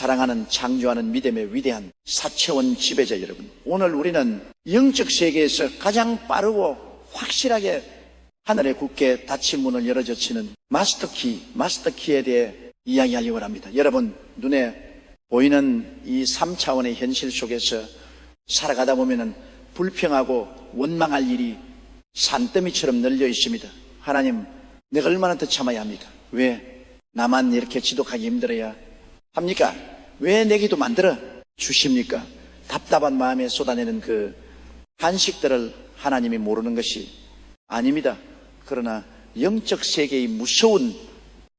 사랑하는 창조하는 믿음의 위대한 사채원 지배자 여러분, 오늘 우리는 영적 세계에서 가장 빠르고 확실하게 하늘에 굳게 닫힌 문을 열어젖히는 마스터키에 대해 이야기하려고 합니다. 여러분, 눈에 보이는 이 3차원의 현실 속에서 살아가다 보면은 불평하고 원망할 일이 산더미처럼 널려 있습니다. 하나님, 내가 얼마나 더 참아야 합니까? 왜 나만 이렇게 지독하기 힘들어야 합니까? 왜 내기도 만들어 주십니까? 답답한 마음에 쏟아내는 그 한식들을 하나님이 모르는 것이 아닙니다. 그러나 영적 세계의 무서운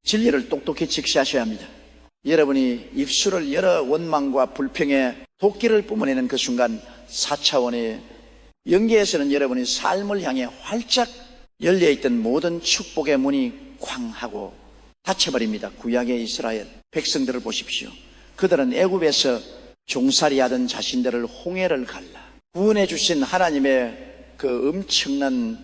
진리를 똑똑히 직시하셔야 합니다. 여러분이 입술을 열어 원망과 불평의 도끼를 뿜어내는 그 순간 4차원의 영계에서는 여러분이 삶을 향해 활짝 열려있던 모든 축복의 문이 쾅 하고 닫혀버립니다. 구약의 이스라엘 백성들을 보십시오. 그들은 애굽에서 종살이하던 자신들을 홍해를 갈라 구원해 주신 하나님의 그 엄청난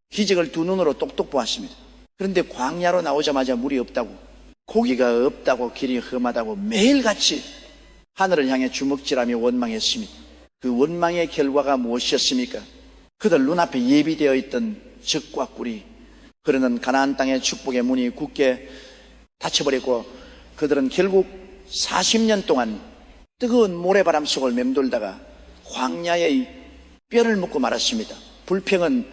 기적을 두 눈으로 똑똑 보았습니다. 그런데 광야로 나오자마자 물이 없다고, 고기가 없다고, 길이 험하다고 매일같이 하늘을 향해 주먹질하며 원망했습니다. 그 원망의 결과가 무엇이었습니까? 그들 눈앞에 예비되어 있던 적과 꿀이 흐르는 가나안 땅의 축복의 문이 굳게 닫혀버렸고, 그들은 결국 40년 동안 뜨거운 모래바람 속을 맴돌다가 광야의 뼈를 묻고 말았습니다. 불평은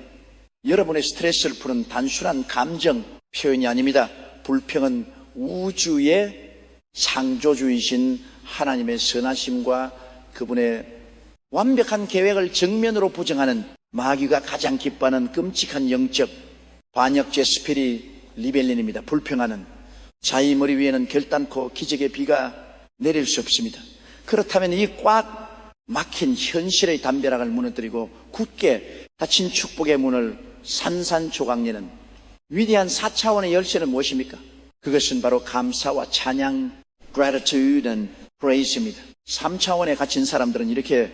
여러분의 스트레스를 푸는 단순한 감정 표현이 아닙니다. 불평은 우주의 창조주이신 하나님의 선하심과 그분의 완벽한 계획을 정면으로 부정하는 마귀가 가장 기뻐하는 끔찍한 영적 반역죄 스피릿 리벨린입니다. 불평하는 자의 머리 위에는 결단코 기적의 비가 내릴 수 없습니다. 그렇다면 이 꽉 막힌 현실의 담벼락을 무너뜨리고 굳게 닫힌 축복의 문을 산산조각내는 위대한 4차원의 열쇠는 무엇입니까? 그것은 바로 감사와 찬양, gratitude and praise입니다. 3차원에 갇힌 사람들은 이렇게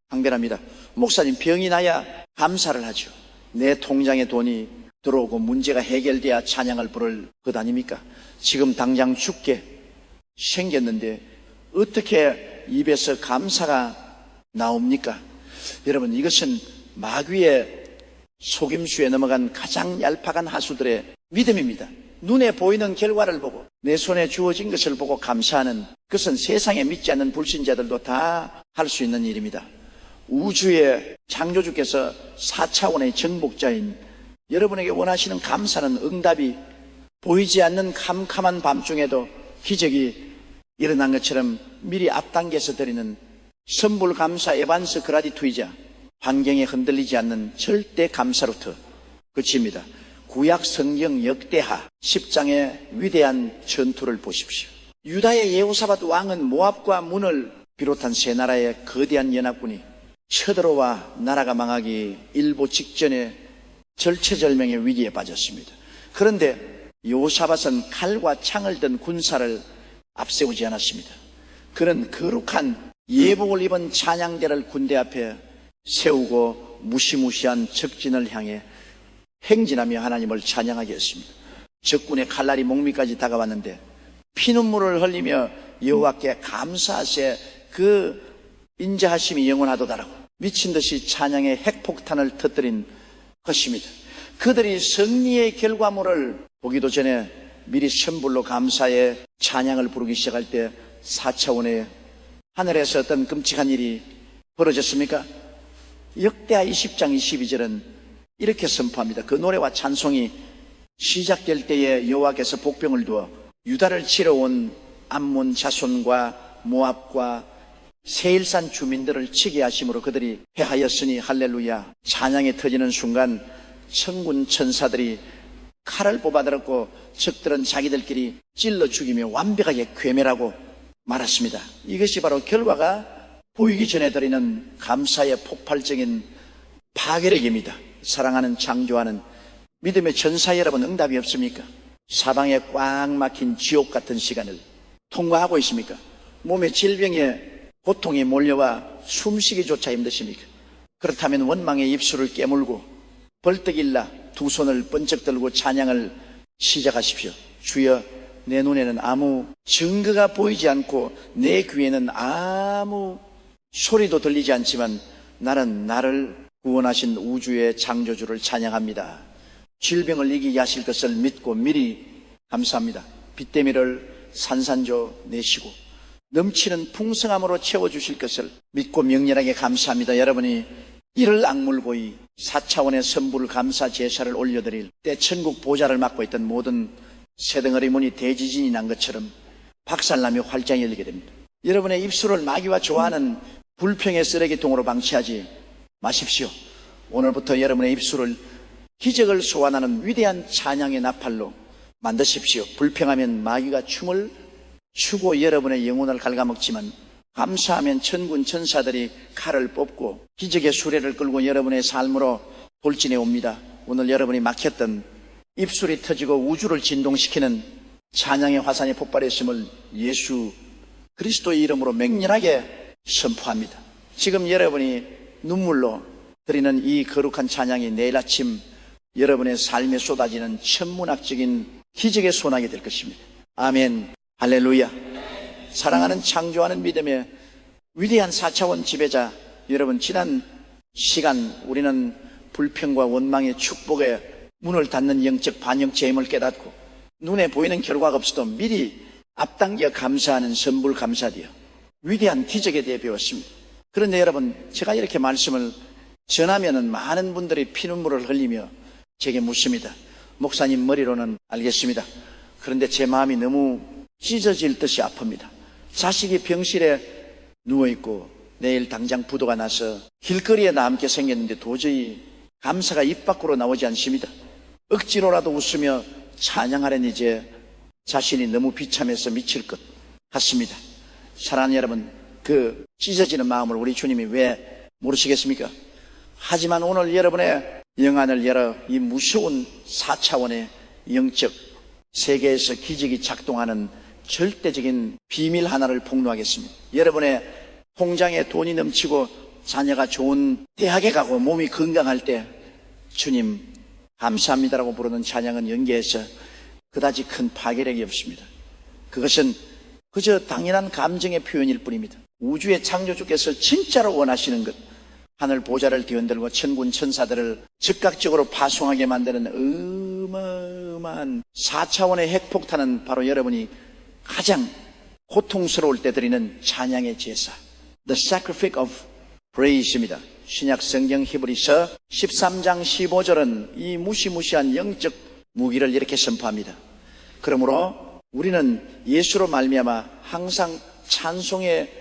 항변합니다. 목사님, 병이 나야 감사를 하죠. 내 통장에 돈이 들어오고 문제가 해결돼야 찬양을 부를 것 아닙니까? 지금 당장 죽게 생겼는데 어떻게 입에서 감사가 나옵니까? 여러분, 이것은 마귀의 속임수에 넘어간 가장 얄팍한 하수들의 믿음입니다. 눈에 보이는 결과를 보고 내 손에 주어진 것을 보고 감사하는 그것은 세상에 믿지 않는 불신자들도 다 할 수 있는 일입니다. 우주의 창조주께서 4차원의 정복자인 여러분에게 원하시는 감사는 응답이 보이지 않는 캄캄한 밤중에도 기적이 일어난 것처럼 미리 앞당겨서 드리는 선불 감사 에반스 그라디투이자 환경에 흔들리지 않는 절대 감사로부터 그칩니다. 구약 성경 역대하 10장의 위대한 전투를 보십시오. 유다의 예호사밧 왕은 모압과 문을 비롯한 세 나라의 거대한 연합군이 쳐들어와 나라가 망하기 일보 직전에 절체절명의 위기에 빠졌습니다. 그런데 여호사밧은 칼과 창을 든 군사를 앞세우지 않았습니다. 그는 거룩한 예복을 입은 찬양대를 군대 앞에 세우고 무시무시한 적진을 향해 행진하며 하나님을 찬양하게 했습니다. 적군의 칼날이 목미까지 다가왔는데 피눈물을 흘리며 여호와께 감사하세 그 인자하심이 영원하도다라고 미친 듯이 찬양의 핵폭탄을 터뜨린 것입니다. 그들이 승리의 결과물을 보기도 전에 미리 선불로 감사의 찬양을 부르기 시작할 때 4차원의 하늘에서 어떤 끔찍한 일이 벌어졌습니까? 역대하 20장 22절은 이렇게 선포합니다. 그 노래와 찬송이 시작될 때에 여호와께서 복병을 두어 유다를 치러 온 암몬 자손과 모압과 세일산 주민들을 치게 하심으로 그들이 패하였으니 할렐루야. 찬양이 터지는 순간 천군 천사들이 칼을 뽑아들었고 적들은 자기들끼리 찔러 죽이며 완벽하게 괴멸하고 말았습니다. 이것이 바로 결과가 보이기 전에 드리는 감사의 폭발적인 파괴력입니다. 사랑하는 창조하는 믿음의 전사 여러분, 응답이 없습니까? 사방에 꽉 막힌 지옥 같은 시간을 통과하고 있습니까? 몸에 질병에 고통이 몰려와 숨쉬기조차 힘드십니까? 그렇다면 원망의 입술을 깨물고 벌떡 일라 두 손을 번쩍 들고 찬양을 시작하십시오. 주여, 내 눈에는 아무 증거가 보이지 않고 내 귀에는 아무 소리도 들리지 않지만 나는 나를 구원하신 우주의 창조주를 찬양합니다. 질병을 이기게 하실 것을 믿고 미리 감사합니다. 빚대미를 산산조 내시고 넘치는 풍성함으로 채워주실 것을 믿고 명렬하게 감사합니다. 여러분이 이를 악물고이 4차원의 선불 감사 제사를 올려드릴 때 천국 보좌를 맡고 있던 모든 새덩어리 문이 대지진이 난 것처럼 박살나며 활짝 열리게 됩니다. 여러분의 입술을 마귀와 좋아하는 불평의 쓰레기통으로 방치하지 마십시오. 오늘부터 여러분의 입술을 기적을 소환하는 위대한 찬양의 나팔로 만드십시오. 불평하면 마귀가 춤을 추고 여러분의 영혼을 갉아먹지만 감사하면 천군 천사들이 칼을 뽑고 기적의 수레를 끌고 여러분의 삶으로 돌진해 옵니다. 오늘 여러분이 막혔던 입술이 터지고 우주를 진동시키는 찬양의 화산이 폭발했음을 예수 그리스도의 이름으로 맹렬하게 선포합니다. 지금 여러분이 눈물로 드리는 이 거룩한 찬양이 내일 아침 여러분의 삶에 쏟아지는 천문학적인 기적의 소나기 될 것입니다. 아멘. 할렐루야. 사랑하는 창조하는 믿음의 위대한 4차원 지배자 여러분, 지난 시간 우리는 불평과 원망의 축복에 문을 닫는 영적 반영체의 힘을 깨닫고 눈에 보이는 결과가 없어도 미리 앞당겨 감사하는 선불 감사디어 위대한 기적에 대해 배웠습니다. 그런데 여러분, 제가 이렇게 말씀을 전하면은 많은 분들이 피눈물을 흘리며 제게 묻습니다. 목사님, 머리로는 알겠습니다. 그런데 제 마음이 너무 찢어질 듯이 아픕니다. 자식이 병실에 누워있고 내일 당장 부도가 나서 길거리에 남게 생겼는데 도저히 감사가 입 밖으로 나오지 않습니다. 억지로라도 웃으며 찬양하려니 이제 자신이 너무 비참해서 미칠 것 같습니다. 사랑하는 여러분, 그 찢어지는 마음을 우리 주님이 왜 모르시겠습니까? 하지만 오늘 여러분의 영안을 열어 이 무서운 4차원의 영적 세계에서 기적이 작동하는 절대적인 비밀 하나를 폭로하겠습니다. 여러분의 통장에 돈이 넘치고 자녀가 좋은 대학에 가고 몸이 건강할 때 주님 감사합니다라고 부르는 찬양은 연계해서 그다지 큰 파괴력이 없습니다. 그것은 그저 당연한 감정의 표현일 뿐입니다. 우주의 창조주께서 진짜로 원하시는 것, 하늘 보좌를 뒤흔들고 천군 천사들을 즉각적으로 파송하게 만드는 어마어마한 4차원의 핵폭탄은 바로 여러분이 가장 고통스러울 때 드리는 찬양의 제사, The Sacrifice of Praise입니다. 신약 성경 히브리서 13장 15절은 이 무시무시한 영적 무기를 이렇게 선포합니다. 그러므로 우리는 예수로 말미암아 항상 찬송의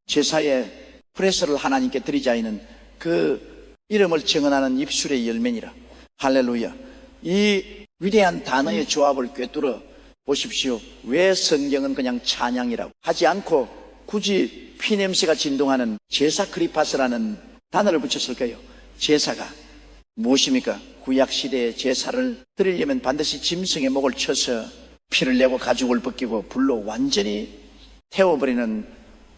제사의 프레스를 하나님께 드리자이는 그 이름을 증언하는 입술의 열매니라. 할렐루야. 이 위대한 단어의 조합을 꿰뚫어 보십시오. 왜 성경은 그냥 찬양이라고 하지 않고 굳이 피냄새가 진동하는 제사 크리파스라는 단어를 붙였을까요? 제사가 무엇입니까? 구약시대의 제사를 드리려면 반드시 짐승의 목을 쳐서 피를 내고 가죽을 벗기고 불로 완전히 태워버리는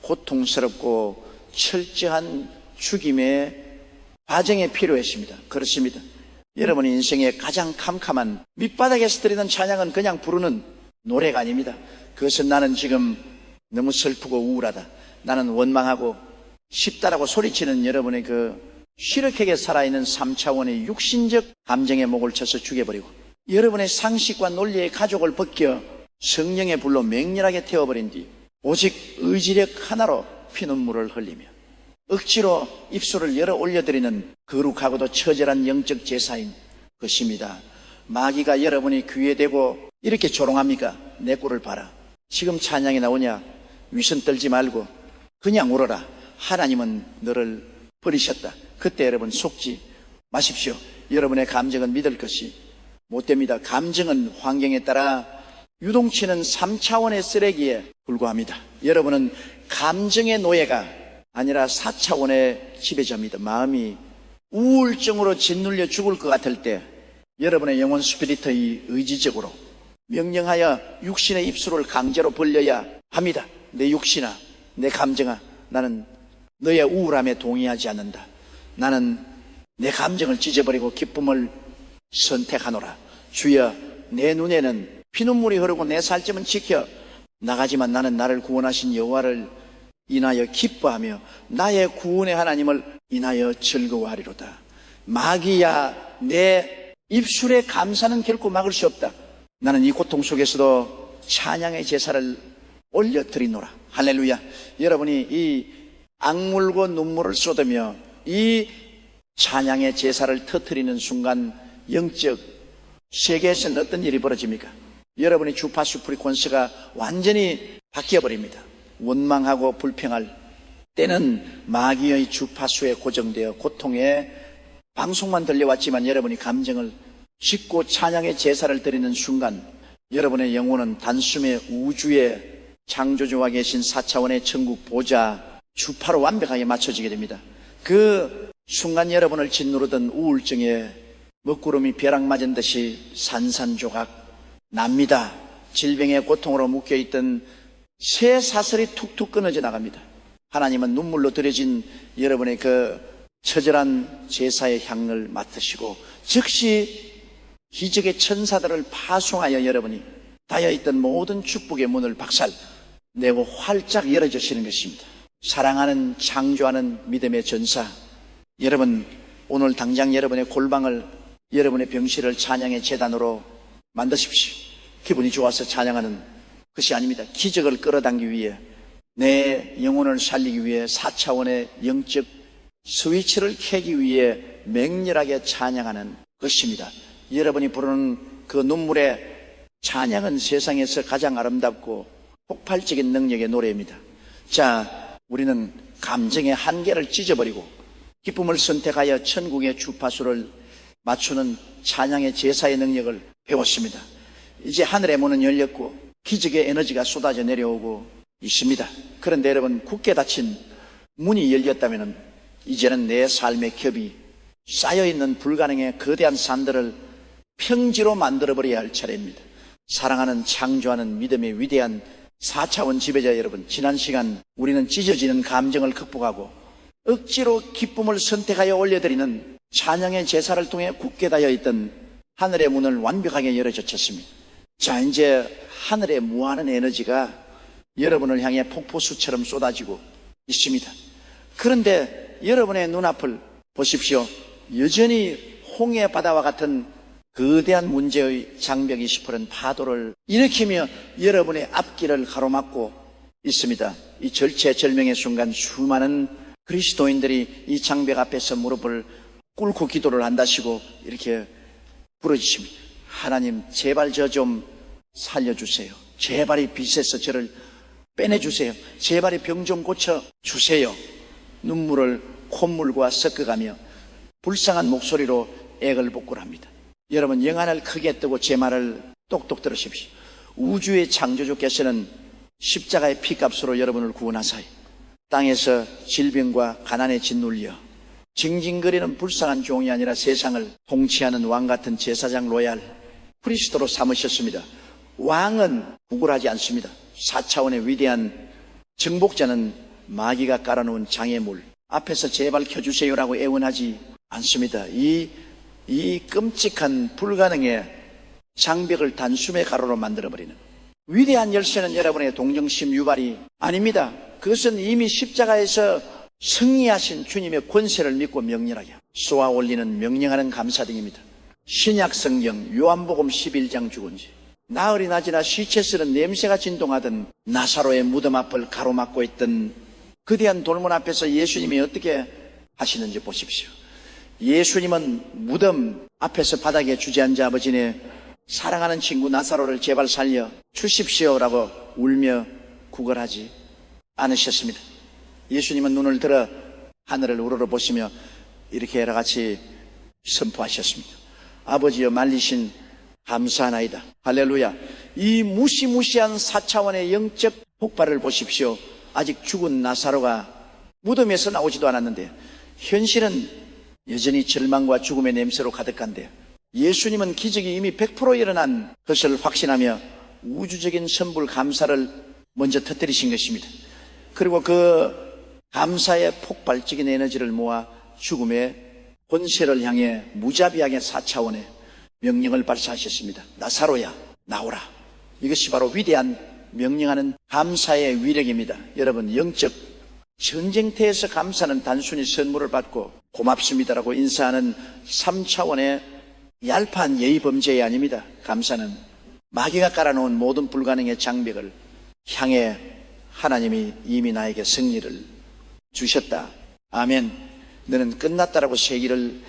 고통스럽고 철저한 죽임의 과정이 필요했습니다. 그렇습니다. 여러분 인생의 가장 캄캄한 밑바닥에서 드리는 찬양은 그냥 부르는 노래가 아닙니다. 그것은 나는 지금 너무 슬프고 우울하다, 나는 원망하고 싶다라고 소리치는 여러분의 그 시력하게 살아있는 3차원의 육신적 감정의 목을 쳐서 죽여버리고 여러분의 상식과 논리의 가족을 벗겨 성령의 불로 맹렬하게 태워버린 뒤 오직 의지력 하나로 피눈물을 흘리며 억지로 입술을 열어 올려드리는 거룩하고도 처절한 영적 제사인 것입니다. 마귀가 여러분이 귀에 대고 이렇게 조롱합니까? 내 꼴을 봐라. 지금 찬양이 나오냐? 위선 떨지 말고 그냥 울어라. 하나님은 너를 버리셨다. 그때 여러분 속지 마십시오. 여러분의 감정은 믿을 것이 못됩니다. 감정은 환경에 따라 유동치는 3차원의 쓰레기에 불과합니다. 여러분은 감정의 노예가 아니라 4차원의 지배자입니다. 마음이 우울증으로 짓눌려 죽을 것 같을 때 여러분의 영혼 스피리트의 의지적으로 명령하여 육신의 입술을 강제로 벌려야 합니다. 내 육신아, 내 감정아, 나는 너의 우울함에 동의하지 않는다. 나는 내 감정을 찢어버리고 기쁨을 선택하노라. 주여, 내 눈에는 피눈물이 흐르고 내 살점은 지켜 나가지만 나는 나를 구원하신 여호와를 인하여 기뻐하며 나의 구원의 하나님을 인하여 즐거워하리로다. 마귀야, 내 입술의 감사는 결코 막을 수 없다. 나는 이 고통 속에서도 찬양의 제사를 올려드리노라. 할렐루야. 여러분이 이 악물고 눈물을 쏟으며 이 찬양의 제사를 터뜨리는 순간 영적 세계에서는 어떤 일이 벌어집니까? 여러분의 주파수 프리퀀스가 완전히 바뀌어버립니다. 원망하고 불평할 때는 마귀의 주파수에 고정되어 고통에 방송만 들려왔지만 여러분이 감정을 싣고 찬양의 제사를 드리는 순간 여러분의 영혼은 단숨에 우주의 창조주와 계신 4차원의 천국 보좌 주파로 완벽하게 맞춰지게 됩니다. 그 순간 여러분을 짓누르던 우울증에 먹구름이 벼락 맞은 듯이 산산조각 납니다. 질병의 고통으로 묶여있던 새 사슬이 툭툭 끊어져 나갑니다. 하나님은 눈물로 들여진 여러분의 그 처절한 제사의 향을 맡으시고 즉시 기적의 천사들을 파송하여 여러분이 닫혀있던 모든 축복의 문을 박살내고 활짝 열어주시는 것입니다. 사랑하는 창조하는 믿음의 전사, 여러분 오늘 당장 여러분의 골방을, 여러분의 병실을 찬양의 제단으로 만드십시오. 기분이 좋아서 찬양하는 것이 아닙니다. 기적을 끌어당기기 위해, 내 영혼을 살리기 위해 4차원의 영적 스위치를 켜기 위해 맹렬하게 찬양하는 것입니다. 여러분이 부르는 그 눈물의 찬양은 세상에서 가장 아름답고 폭발적인 능력의 노래입니다. 자, 우리는 감정의 한계를 찢어버리고 기쁨을 선택하여 천국의 주파수를 맞추는 찬양의 제사의 능력을 배웠습니다. 이제 하늘의 문은 열렸고 기적의 에너지가 쏟아져 내려오고 있습니다. 그런데 여러분, 굳게 닫힌 문이 열렸다면 이제는 내 삶의 겹이 쌓여있는 불가능의 거대한 산들을 평지로 만들어버려야 할 차례입니다. 사랑하는 창조하는 믿음의 위대한 4차원 지배자 여러분, 지난 시간 우리는 찢어지는 감정을 극복하고 억지로 기쁨을 선택하여 올려드리는 찬양의 제사를 통해 굳게 닫혀있던 하늘의 문을 완벽하게 열어젖혔습니다. 자, 이제 하늘의 무한한 에너지가 여러분을 향해 폭포수처럼 쏟아지고 있습니다. 그런데 여러분의 눈앞을 보십시오. 여전히 홍해 바다와 같은 거대한 문제의 장벽이 시퍼런 파도를 일으키며 여러분의 앞길을 가로막고 있습니다. 이 절체절명의 순간 수많은 그리스도인들이 이 장벽 앞에서 무릎을 꿇고 기도를 한다시고 이렇게 부르짖습니다. 하나님, 제발 저 좀 살려주세요. 제발 이 빛에서 저를 빼내주세요. 제발 이 병 좀 고쳐주세요. 눈물을 콧물과 섞어가며 불쌍한 목소리로 애걸복걸합니다. 여러분, 영안을 크게 뜨고 제 말을 똑똑 들으십시오. 우주의 창조주께서는 십자가의 피값으로 여러분을 구원하사이 땅에서 질병과 가난에 짓눌려 징징거리는 불쌍한 종이 아니라 세상을 통치하는 왕같은 제사장 로얄 그리스도로 삼으셨습니다. 왕은 구걸하지 않습니다. 4차원의 위대한 정복자는 마귀가 깔아놓은 장애물 앞에서 제발 켜주세요라고 애원하지 않습니다. 이 끔찍한 불가능의 장벽을 단숨에 가로로 만들어버리는 위대한 열쇠는 여러분의 동정심 유발이 아닙니다. 그것은 이미 십자가에서 승리하신 주님의 권세를 믿고 명령하게 쏘아 올리는 명령하는 감사등입니다. 신약 성경 요한복음 11장 주건지 나흘이 낮이나 시체스런 냄새가 진동하던 나사로의 무덤 앞을 가로막고 있던 거대한 돌문 앞에서 예수님이 어떻게 하시는지 보십시오. 예수님은 무덤 앞에서 바닥에 주저앉아 아버지네 사랑하는 친구 나사로를 제발 살려 주십시오라고 울며 구걸하지 않으셨습니다. 예수님은 눈을 들어 하늘을 우러러보시며 이렇게 여러 같이 선포하셨습니다. 아버지여 말리신 감사하나이다. 할렐루야. 이 무시무시한 4차원의 영적 폭발을 보십시오. 아직 죽은 나사로가 무덤에서 나오지도 않았는데 현실은 여전히 절망과 죽음의 냄새로 가득한데 예수님은 기적이 이미 100% 일어난 것을 확신하며 우주적인 선불 감사를 먼저 터뜨리신 것입니다. 그리고 그 감사의 폭발적인 에너지를 모아 죽음의 권세를 향해 무자비하게 4차원의 명령을 발사하셨습니다. 나사로야 나오라. 이것이 바로 위대한 명령하는 감사의 위력입니다. 여러분, 영적 전쟁터에서 감사는 단순히 선물을 받고 고맙습니다라고 인사하는 3차원의 얄팍한 예의 범죄가 아닙니다. 감사는 마귀가 깔아놓은 모든 불가능의 장벽을 향해 하나님이 이미 나에게 승리를 주셨다. 아멘. 너는 끝났다라고 세기를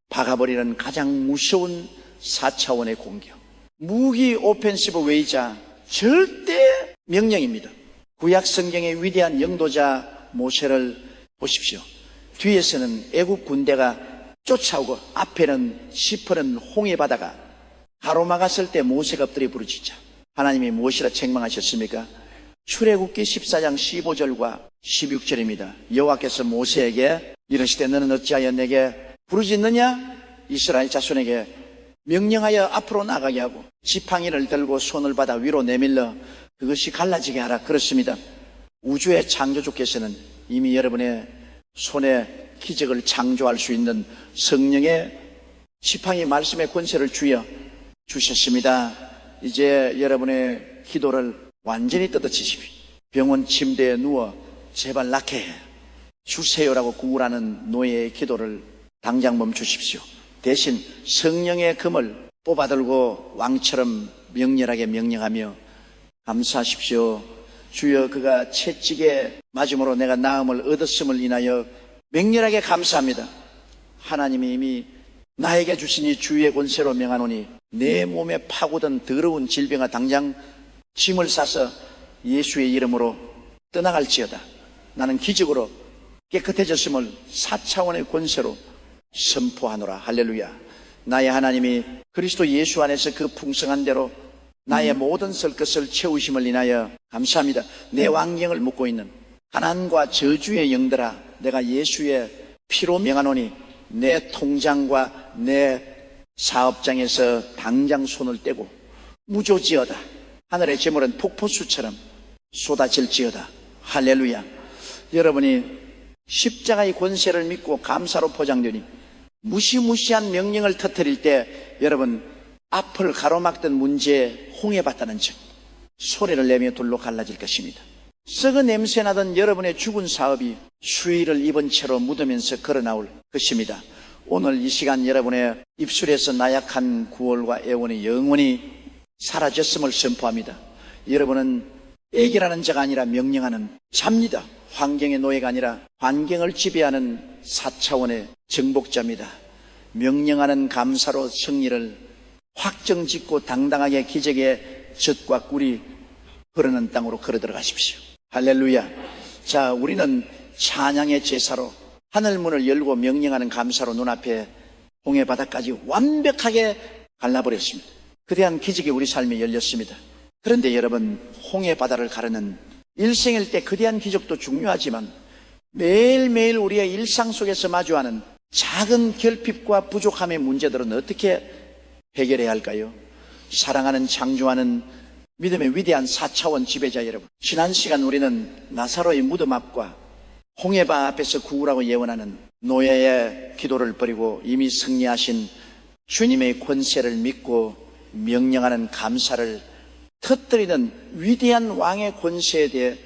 박아버리는 가장 무서운 4차원의 공격. 무기 오펜시브 웨이자 절대 명령입니다. 구약 성경의 위대한 영도자 모세를 보십시오. 뒤에서는 애국 군대가 쫓아오고 앞에는 시퍼런 홍해 바다가 가로막았을 때 모세가 엎드려 부르짖자. 하나님이 무엇이라 책망하셨습니까? 출애굽기 14장 15절과 16절입니다. 여호와께서 모세에게 이르시되 너는 어찌하여 내게 부르짖느냐? 이스라엘 자손에게 명령하여 앞으로 나가게 하고 지팡이를 들고 손을 받아 위로 내밀러 그것이 갈라지게 하라. 그렇습니다. 우주의 창조주께서는 이미 여러분의 손에 기적을 창조할 수 있는 성령의 지팡이 말씀의 권세를 주셨습니다. 이제 여러분의 기도를 완전히 뜯어치십시오. 병원 침대에 누워 제발 낫게 해 주세요라고 구울하는 노예의 기도를 당장 멈추십시오. 대신 성령의 금을 뽑아들고 왕처럼 명렬하게 명령하며 감사하십시오. 주여, 그가 채찍에 맞음으로 내가 나음을 얻었음을 인하여 맹렬하게 감사합니다. 하나님이 이미 나에게 주신 이 주의 권세로 명하노니 내 몸에 파고든 더러운 질병아 당장 짐을 싸서 예수의 이름으로 떠나갈지어다. 나는 기적으로 깨끗해졌음을 4차원의 권세로 선포하노라. 할렐루야. 나의 하나님이 그리스도 예수 안에서 그 풍성한 대로 나의 모든 설 것을 채우심을 인하여 감사합니다. 내 왕경을 묻고 있는 가난과 저주의 영들아, 내가 예수의 피로 명하노니 내 통장과 내 사업장에서 당장 손을 떼고 무조지어다. 하늘의 재물은 폭포수처럼 쏟아질지어다. 할렐루야. 여러분이 십자가의 권세를 믿고 감사로 포장되니 무시무시한 명령을 터뜨릴 때 여러분 앞을 가로막던 문제에 홍해봤다는 즉 소리를 내며 둘로 갈라질 것입니다. 썩은 냄새나던 여러분의 죽은 사업이 수의를 입은 채로 묻으면서 걸어나올 것입니다. 오늘 이 시간 여러분의 입술에서 나약한 구월과 애원이 영원히 사라졌음을 선포합니다. 여러분은 애기라는 자가 아니라 명령하는 자입니다. 환경의 노예가 아니라 환경을 지배하는 4차원의 정복자입니다. 명령하는 감사로 승리를 확정짓고 당당하게 기적의 젖과 꿀이 흐르는 땅으로 걸어 들어가십시오. 할렐루야. 자, 우리는 찬양의 제사로 하늘문을 열고 명령하는 감사로 눈앞에 홍해 바다까지 완벽하게 갈라버렸습니다. 그대한 기적이 우리 삶에 열렸습니다. 그런데 여러분, 홍해 바다를 가르는 일생일 때 거대한 기적도 중요하지만 매일매일 우리의 일상 속에서 마주하는 작은 결핍과 부족함의 문제들은 어떻게 해결해야 할까요? 사랑하는 창조하는 믿음의 위대한 4차원 지배자 여러분, 지난 시간 우리는 나사로의 무덤 앞과 홍해바 앞에서 구우라고 예언하는 노예의 기도를 버리고 이미 승리하신 주님의 권세를 믿고 명령하는 감사를 터뜨리는 위대한 왕의 권세에 대해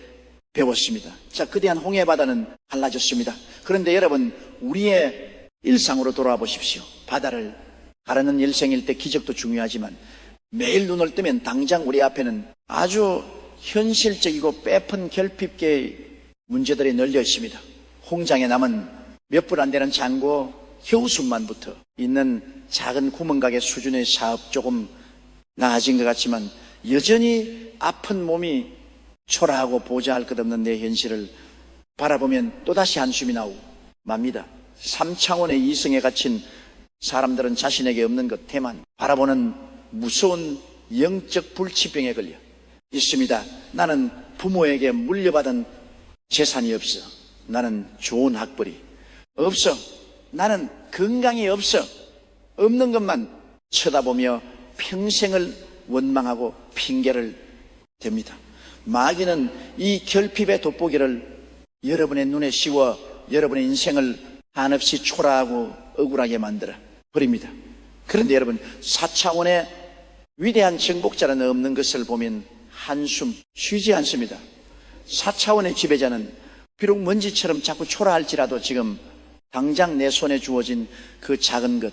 배웠습니다. 자, 거대한 홍해바다는 갈라졌습니다. 그런데 여러분, 우리의 일상으로 돌아와 보십시오. 바다를 가르는 일생일 때 기적도 중요하지만 매일 눈을 뜨면 당장 우리 앞에는 아주 현실적이고 빼픈 결핍계의 문제들이 널려 있습니다. 홍장에 남은 몇 불 안 되는 잔고 겨우숨만 붙어 있는 작은 구멍가게 수준의 사업, 조금 나아진 것 같지만 여전히 아픈 몸이 초라하고 보좌할 것 없는 내 현실을 바라보면 또다시 한숨이 나오고 맙니다. 3차원의 이성에 갇힌 사람들은 자신에게 없는 것 태만 바라보는 무서운 영적 불치병에 걸려 있습니다. 나는 부모에게 물려받은 재산이 없어. 나는 좋은 학벌이 없어. 나는 건강이 없어. 없는 것만 쳐다보며 평생을 원망하고 핑계를 댑니다. 마귀는 이 결핍의 돋보기를 여러분의 눈에 씌워 여러분의 인생을 한없이 초라하고 억울하게 만들어 버립니다. 그런데 여러분, 4차원의 위대한 정복자는 없는 것을 보면 한숨 쉬지 않습니다. 4차원의 지배자는 비록 먼지처럼 자꾸 초라할지라도 지금 당장 내 손에 주어진 그 작은 것,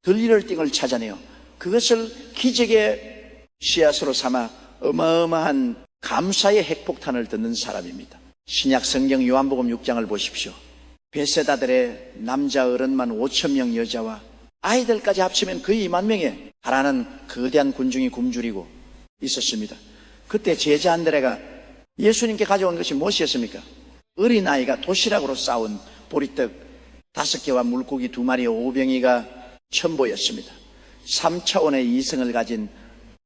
들리를 띵을 찾아내요. 그것을 기적의 씨앗으로 삼아 어마어마한 감사의 핵폭탄을 듣는 사람입니다. 신약 성경 요한복음 6장을 보십시오. 베세다들의 남자 어른만 5,000명 여자와 아이들까지 합치면 거의 2만 명에 달하는 거대한 군중이 굶주리고 있었습니다. 그때 제자 안드레가 예수님께 가져온 것이 무엇이었습니까? 어린아이가 도시락으로 싸운 보리떡 5개와 물고기 2마리 5병이가 첨보였습니다. 3차원의 이성을 가진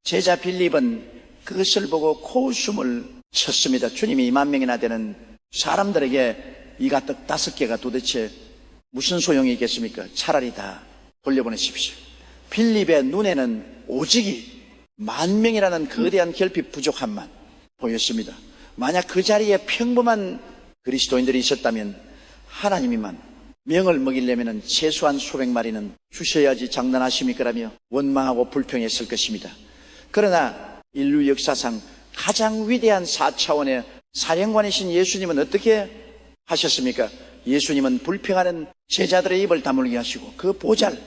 제자 빌립은 그것을 보고 코웃음을 쳤습니다. 주님이 2만 명이나 되는 사람들에게 이 가떡 5개가 도대체 무슨 소용이 있겠습니까? 차라리 다 돌려보내십시오. 빌립의 눈에는 오직이 10,000명이라는 거대한 결핍 부족함만 보였습니다. 만약 그 자리에 평범한 그리스도인들이 있었다면 하나님이만 명을 먹이려면 최소한 수백 마리는 주셔야지 장난하십니까라며 원망하고 불평했을 것입니다. 그러나 인류 역사상 가장 위대한 4차원의 사령관이신 예수님은 어떻게 하셨습니까? 예수님은 불평하는 제자들의 입을 다물게 하시고 그 보잘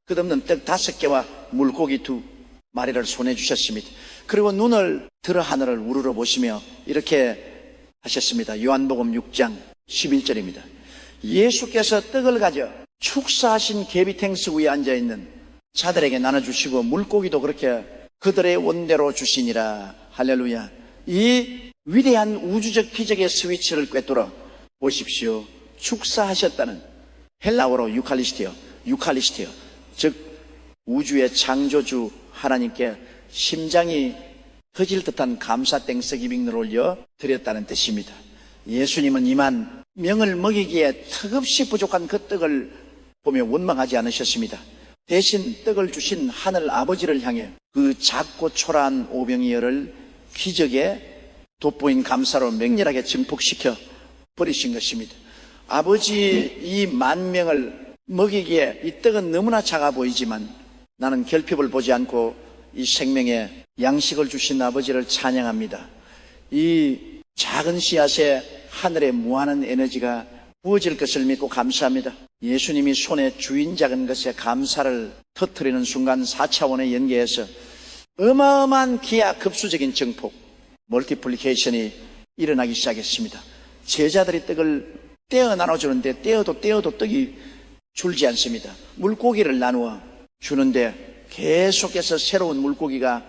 끝없는 떡 5개와 물고기 2마리를 손에 주셨습니다. 그리고 눈을 들어 하늘을 우러러 보시며 이렇게 하셨습니다. 요한복음 6장 11절입니다. 예수께서 떡을 가져 축사하신 계비탱스 위에 앉아있는 자들에게 나눠주시고 물고기도 그렇게 그들의 원대로 주시니라. 할렐루야. 이 위대한 우주적 기적의 스위치를 꿰뚫어 보십시오. 축사하셨다는 헬라어로 유칼리스티어, 즉 우주의 창조주 하나님께 심장이 터질 듯한 감사 땡석 200을 올려 드렸다는 뜻입니다. 예수님은 2만 명을 먹이기에 턱없이 부족한 그 떡을 보며 원망하지 않으셨습니다. 대신 떡을 주신 하늘 아버지를 향해 그 작고 초라한 오병이어를 기적에 돋보인 감사로 맹렬하게 증폭시켜 버리신 것입니다. 아버지 이 10,000명을 먹이기에 이 떡은 너무나 작아 보이지만 나는 결핍을 보지 않고 이 생명의 양식을 주신 아버지를 찬양합니다. 이 작은 씨앗에 하늘의 무한한 에너지가 부어질 것을 믿고 감사합니다. 예수님이 손에 주인 작은 것에 감사를 터뜨리는 순간 4차원의 연계에서 어마어마한 기하급수적인 증폭, 멀티플리케이션이 일어나기 시작했습니다. 제자들이 떡을 떼어 나눠주는데 떼어도 떡이 줄지 않습니다. 물고기를 나누어 주는데 계속해서 새로운 물고기가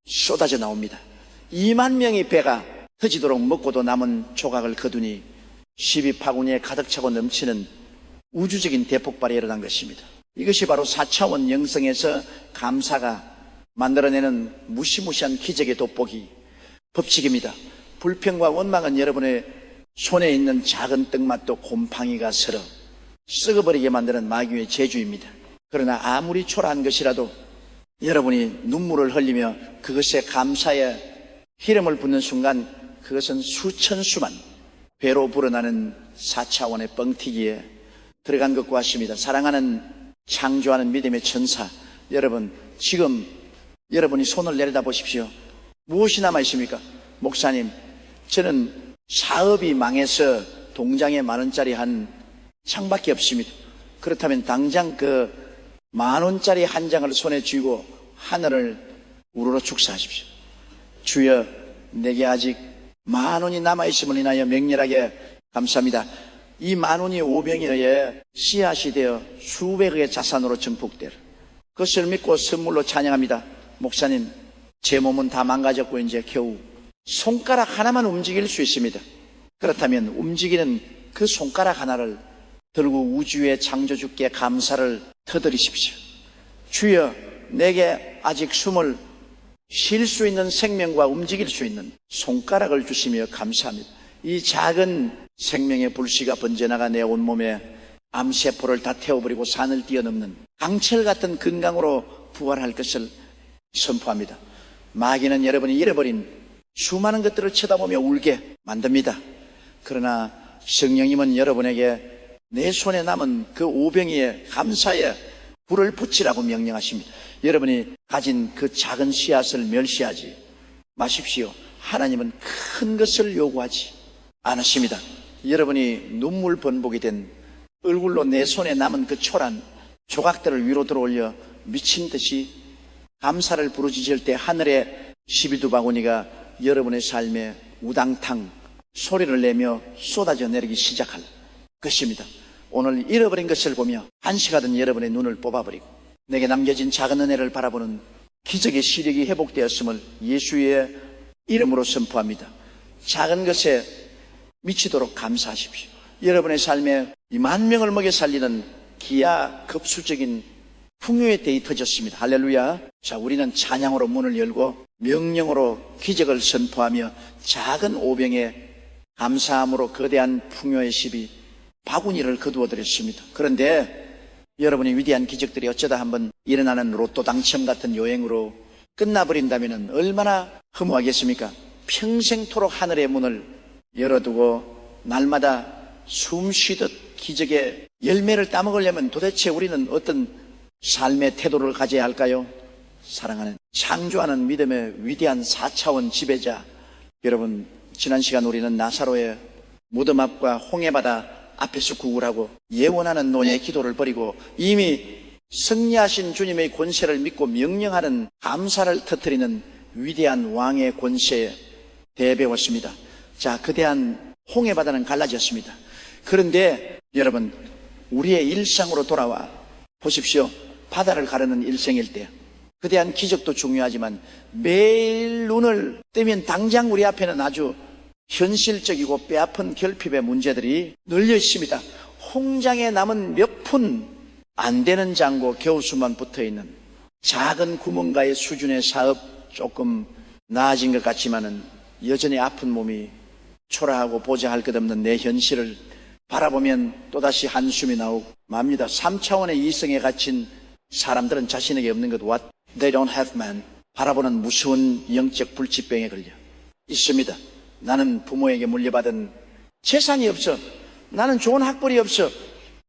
쏟아져 나옵니다. 2만 명의 배가 터지도록 먹고도 남은 조각을 거두니 12파구니에 가득 차고 넘치는 우주적인 대폭발이 일어난 것입니다. 이것이 바로 4차원 영성에서 감사가 만들어내는 무시무시한 기적의 돋보기 법칙입니다. 불평과 원망은 여러분의 손에 있는 작은 떡맛도 곰팡이가 슬어 썩어버리게 만드는 마귀의 재주입니다. 그러나 아무리 초라한 것이라도 여러분이 눈물을 흘리며 그것에 감사의 기름을 붓는 순간 그것은 수천수만 배로 불어나는 4차원의 뻥튀기에 들어간 것과 같습니다. 사랑하는 창조하는 믿음의 천사 여러분, 지금 여러분이 손을 내려다 보십시오. 무엇이 남아 있습니까? 목사님, 저는 사업이 망해서 동장에 10,000원짜리 한 장밖에 없습니다. 그렇다면 당장 그 10,000원짜리 한 장을 손에 쥐고 하늘을 우러러 축사하십시오. 주여, 내게 아직 10,000원이 남아있음을 인하여 맹렬하게 감사합니다. 이 10,000원이 오병이어에 씨앗이 되어 수백억의 자산으로 증폭되라. 그것을 믿고 선물로 찬양합니다. 목사님, 제 몸은 다 망가졌고 이제 겨우 손가락 하나만 움직일 수 있습니다. 그렇다면 움직이는 그 손가락 하나를 들고 우주의 창조주께 감사를 터뜨리십시오. 주여, 내게 아직 숨을 쉴 수 있는 생명과 움직일 수 있는 손가락을 주시며 감사합니다. 이 작은 생명의 불씨가 번져나가 내 온몸에 암세포를 다 태워버리고 산을 뛰어넘는 강철 같은 건강으로 부활할 것을 선포합니다. 마귀는 여러분이 잃어버린 수많은 것들을 쳐다보며 울게 만듭니다. 그러나 성령님은 여러분에게 내 손에 남은 그 오병이의 감사의 불을 붙이라고 명령하십니다. 여러분이 가진 그 작은 씨앗을 멸시하지 마십시오. 하나님은 큰 것을 요구하지 않으십니다. 여러분이 눈물 번복이 된 얼굴로 내 손에 남은 그 초란 조각들을 위로 들어올려 미친 듯이 감사를 부르짖을 때 하늘의 12두바구니가 여러분의 삶에 우당탕 소리를 내며 쏟아져 내리기 시작할 것입니다. 오늘 잃어버린 것을 보며 안식하던 여러분의 눈을 뽑아버리고 내게 남겨진 작은 은혜를 바라보는 기적의 시력이 회복되었음을 예수의 이름으로 선포합니다. 작은 것에 미치도록 감사하십시오. 여러분의 삶에 이 10,000명을 먹여 살리는 기하 급수적인 풍요의 때이 터졌습니다. 할렐루야. 자, 우리는 찬양으로 문을 열고 명령으로 기적을 선포하며 작은 오병에 감사함으로 거대한 풍요의 10이 바구니를 거두어드렸습니다. 그런데 여러분의 위대한 기적들이 어쩌다 한번 일어나는 로또 당첨 같은 요행으로 끝나버린다면 얼마나 허무하겠습니까? 평생토록 하늘의 문을 열어두고 날마다 숨 쉬듯 기적의 열매를 따먹으려면 도대체 우리는 어떤 삶의 태도를 가져야 할까요? 사랑하는 창조하는 믿음의 위대한 4차원 지배자 여러분, 지난 시간 우리는 나사로의 무덤 앞과 홍해바다 앞에서 구걸하고 예원하는 노예의 기도를 버리고 이미 승리하신 주님의 권세를 믿고 명령하는 감사를 터뜨리는 위대한 왕의 권세에 대해 배웠습니다. 자, 거대한 홍해바다는 갈라졌습니다. 그런데 여러분, 우리의 일상으로 돌아와 보십시오. 바다를 가르는 일생일 때 거대한 기적도 중요하지만 매일 눈을 뜨면 당장 우리 앞에는 아주 현실적이고 뼈아픈 결핍의 문제들이 널려 있습니다. 홍장에 남은 몇 푼 안 되는 장고 겨우수만 붙어있는 작은 구멍가의 수준의 사업, 조금 나아진 것 같지만은 여전히 아픈 몸이 초라하고 보자할 것 없는 내 현실을 바라보면 또다시 한숨이 나오고 맙니다. 3차원의 이성에 갇힌 사람들은 자신에게 없는 것, what they don't have man, 바라보는 무서운 영적 불치병에 걸려 있습니다. 나는 부모에게 물려받은 재산이 없어, 나는 좋은 학벌이 없어,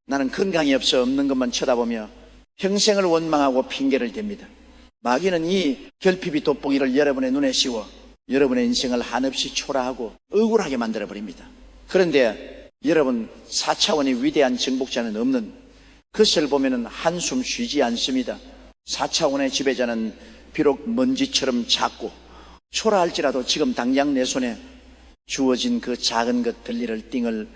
나는 건강이 없어, 없는 것만 쳐다보며 평생을 원망하고 핑계를 댑니다. 마귀는 이 결핍이 돋보기를 여러분의 눈에 씌워 여러분의 인생을 한없이 초라하고 억울하게 만들어버립니다. 그런데 여러분, 4차원의 위대한 정복자는 없는 그것을 보면 한숨 쉬지 않습니다. 4차원의 지배자는 비록 먼지처럼 작고 초라할지라도 지금 당장 내 손에 주어진 그 작은 것 들리를 띵을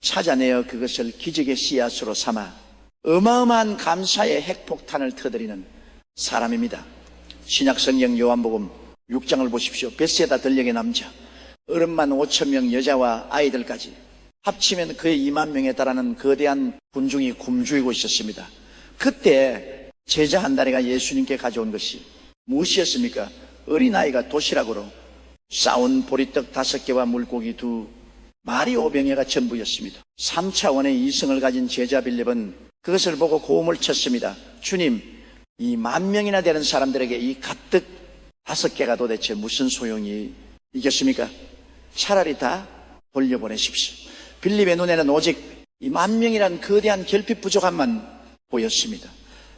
찾아내어 그것을 기적의 씨앗으로 삼아 어마어마한 감사의 핵폭탄을 터뜨리는 사람입니다. 신약성경 요한복음 6장을 보십시오. 벳세다 들녘의 남자, 어른만 5,000명 여자와 아이들까지 합치면 그의 20,000명에 달하는 거대한 군중이 굶주리고 있었습니다. 그때 제자 한 다리가 예수님께 가져온 것이 무엇이었습니까? 어린아이가 도시락으로 싸운 보리떡 5개와 물고기 2, 말이 5병여가 전부였습니다. 3차원의 이성을 가진 제자 빌립은 그것을 보고 고음을 쳤습니다. 주님, 이 10,000명이나 되는 사람들에게 이 가득 5개가 도대체 무슨 소용이 있겠습니까? 차라리 다 돌려보내십시오. 빌립의 눈에는 오직 이 10,000명이란 거대한 결핍 부족함만 보였습니다.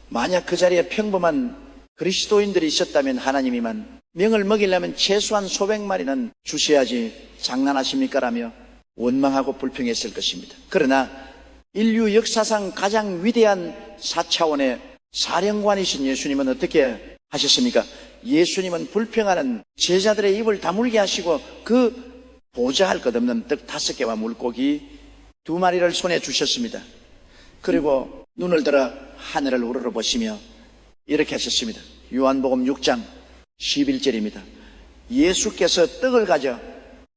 만약 그 자리에 평범한 그리스도인들이 있었다면 하나님이만 명을 먹이려면 최소한 수백 마리는 주셔야지 장난하십니까? 라며 원망하고 불평했을 것입니다. 그러나 인류 역사상 가장 위대한 4차원의 사령관이신 예수님은 어떻게 하셨습니까? 예수님은 불평하는 제자들의 입을 다물게 하시고 그 보자할 것 없는 떡 5개와 물고기 2마리를 손에 주셨습니다. 그리고 눈을 들어 하늘을 우러러보시며 이렇게 하셨습니다. 요한복음 6장 11절입니다. 예수께서 떡을 가져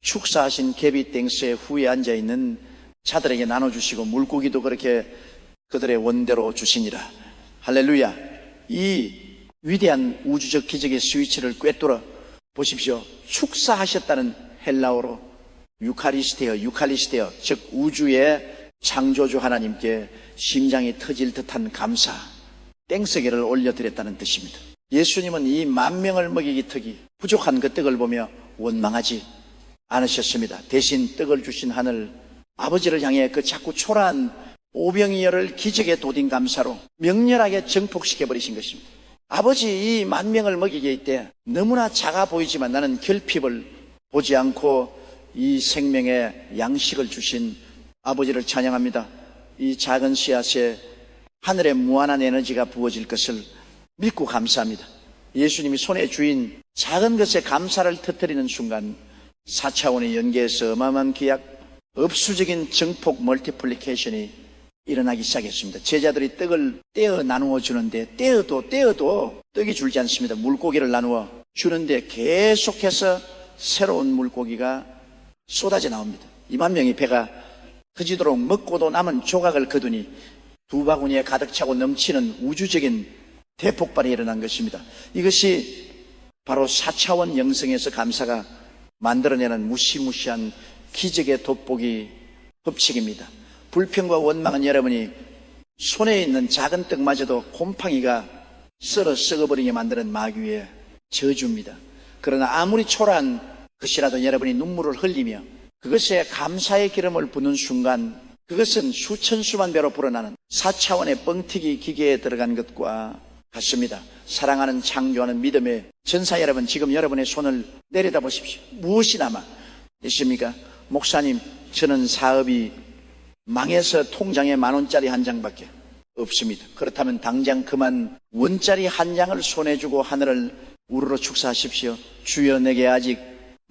축사하신 개비땡스의 후에 앉아있는 자들에게 나눠주시고 물고기도 그렇게 그들의 원대로 주시니라. 할렐루야. 이 위대한 우주적 기적의 스위치를 꿰뚫어 보십시오. 축사하셨다는 헬라어로 유칼리스테어, 즉 우주의 창조주 하나님께 심장이 터질 듯한 감사, 땡서기를 올려드렸다는 뜻입니다. 예수님은 이 10,000명을 먹이기 턱이 부족한 그 떡을 보며 원망하지 않으셨습니다. 대신 떡을 주신 하늘 아버지를 향해 그 자꾸 초라한 오병이어를 기적의 도딘 감사로 명렬하게 정복시켜버리신 것입니다. 아버지 이 만명을 먹이게 있대. 너무나 작아 보이지만 나는 결핍을 보지 않고 이 생명의 양식을 주신 아버지를 찬양합니다. 이 작은 씨앗에 하늘의 무한한 에너지가 부어질 것을 믿고 감사합니다. 예수님이 손에 쥐인 작은 것에 감사를 터뜨리는 순간 4차원의 연계에서 어마어마한 기약, 업수적인 증폭 멀티플리케이션이 일어나기 시작했습니다. 제자들이 떡을 떼어 나누어 주는데 떼어도 떡이 줄지 않습니다. 물고기를 나누어 주는데 계속해서 새로운 물고기가 쏟아져 나옵니다. 2만 명이 배가 터지도록 먹고도 남은 조각을 거두니 2바구니에 가득 차고 넘치는 우주적인 대폭발이 일어난 것입니다. 이것이 바로 4차원 영성에서 감사가 만들어내는 무시무시한 기적의 돋보기 법칙입니다. 불평과 원망은 여러분이 손에 있는 작은 떡마저도 곰팡이가 썰어 썩어버리게 만드는 마귀의 저주입니다. 그러나 아무리 초라한 것이라도 여러분이 눈물을 흘리며 그것에 감사의 기름을 부는 순간 그것은 수천 수만 배로 불어나는 4차원의 뻥튀기 기계에 들어간 것과 같습니다. 사랑하는 창조하는 믿음의 전사 여러분, 지금 여러분의 손을 내려다 보십시오. 무엇이 남아 있습니까? 목사님, 저는 사업이 망해서 통장에 10,000원짜리 한 장밖에 없습니다. 그렇다면 당장 그만 원짜리 한 장을 손에 쥐고 하늘을 우러러 축사하십시오. 주여, 내게 아직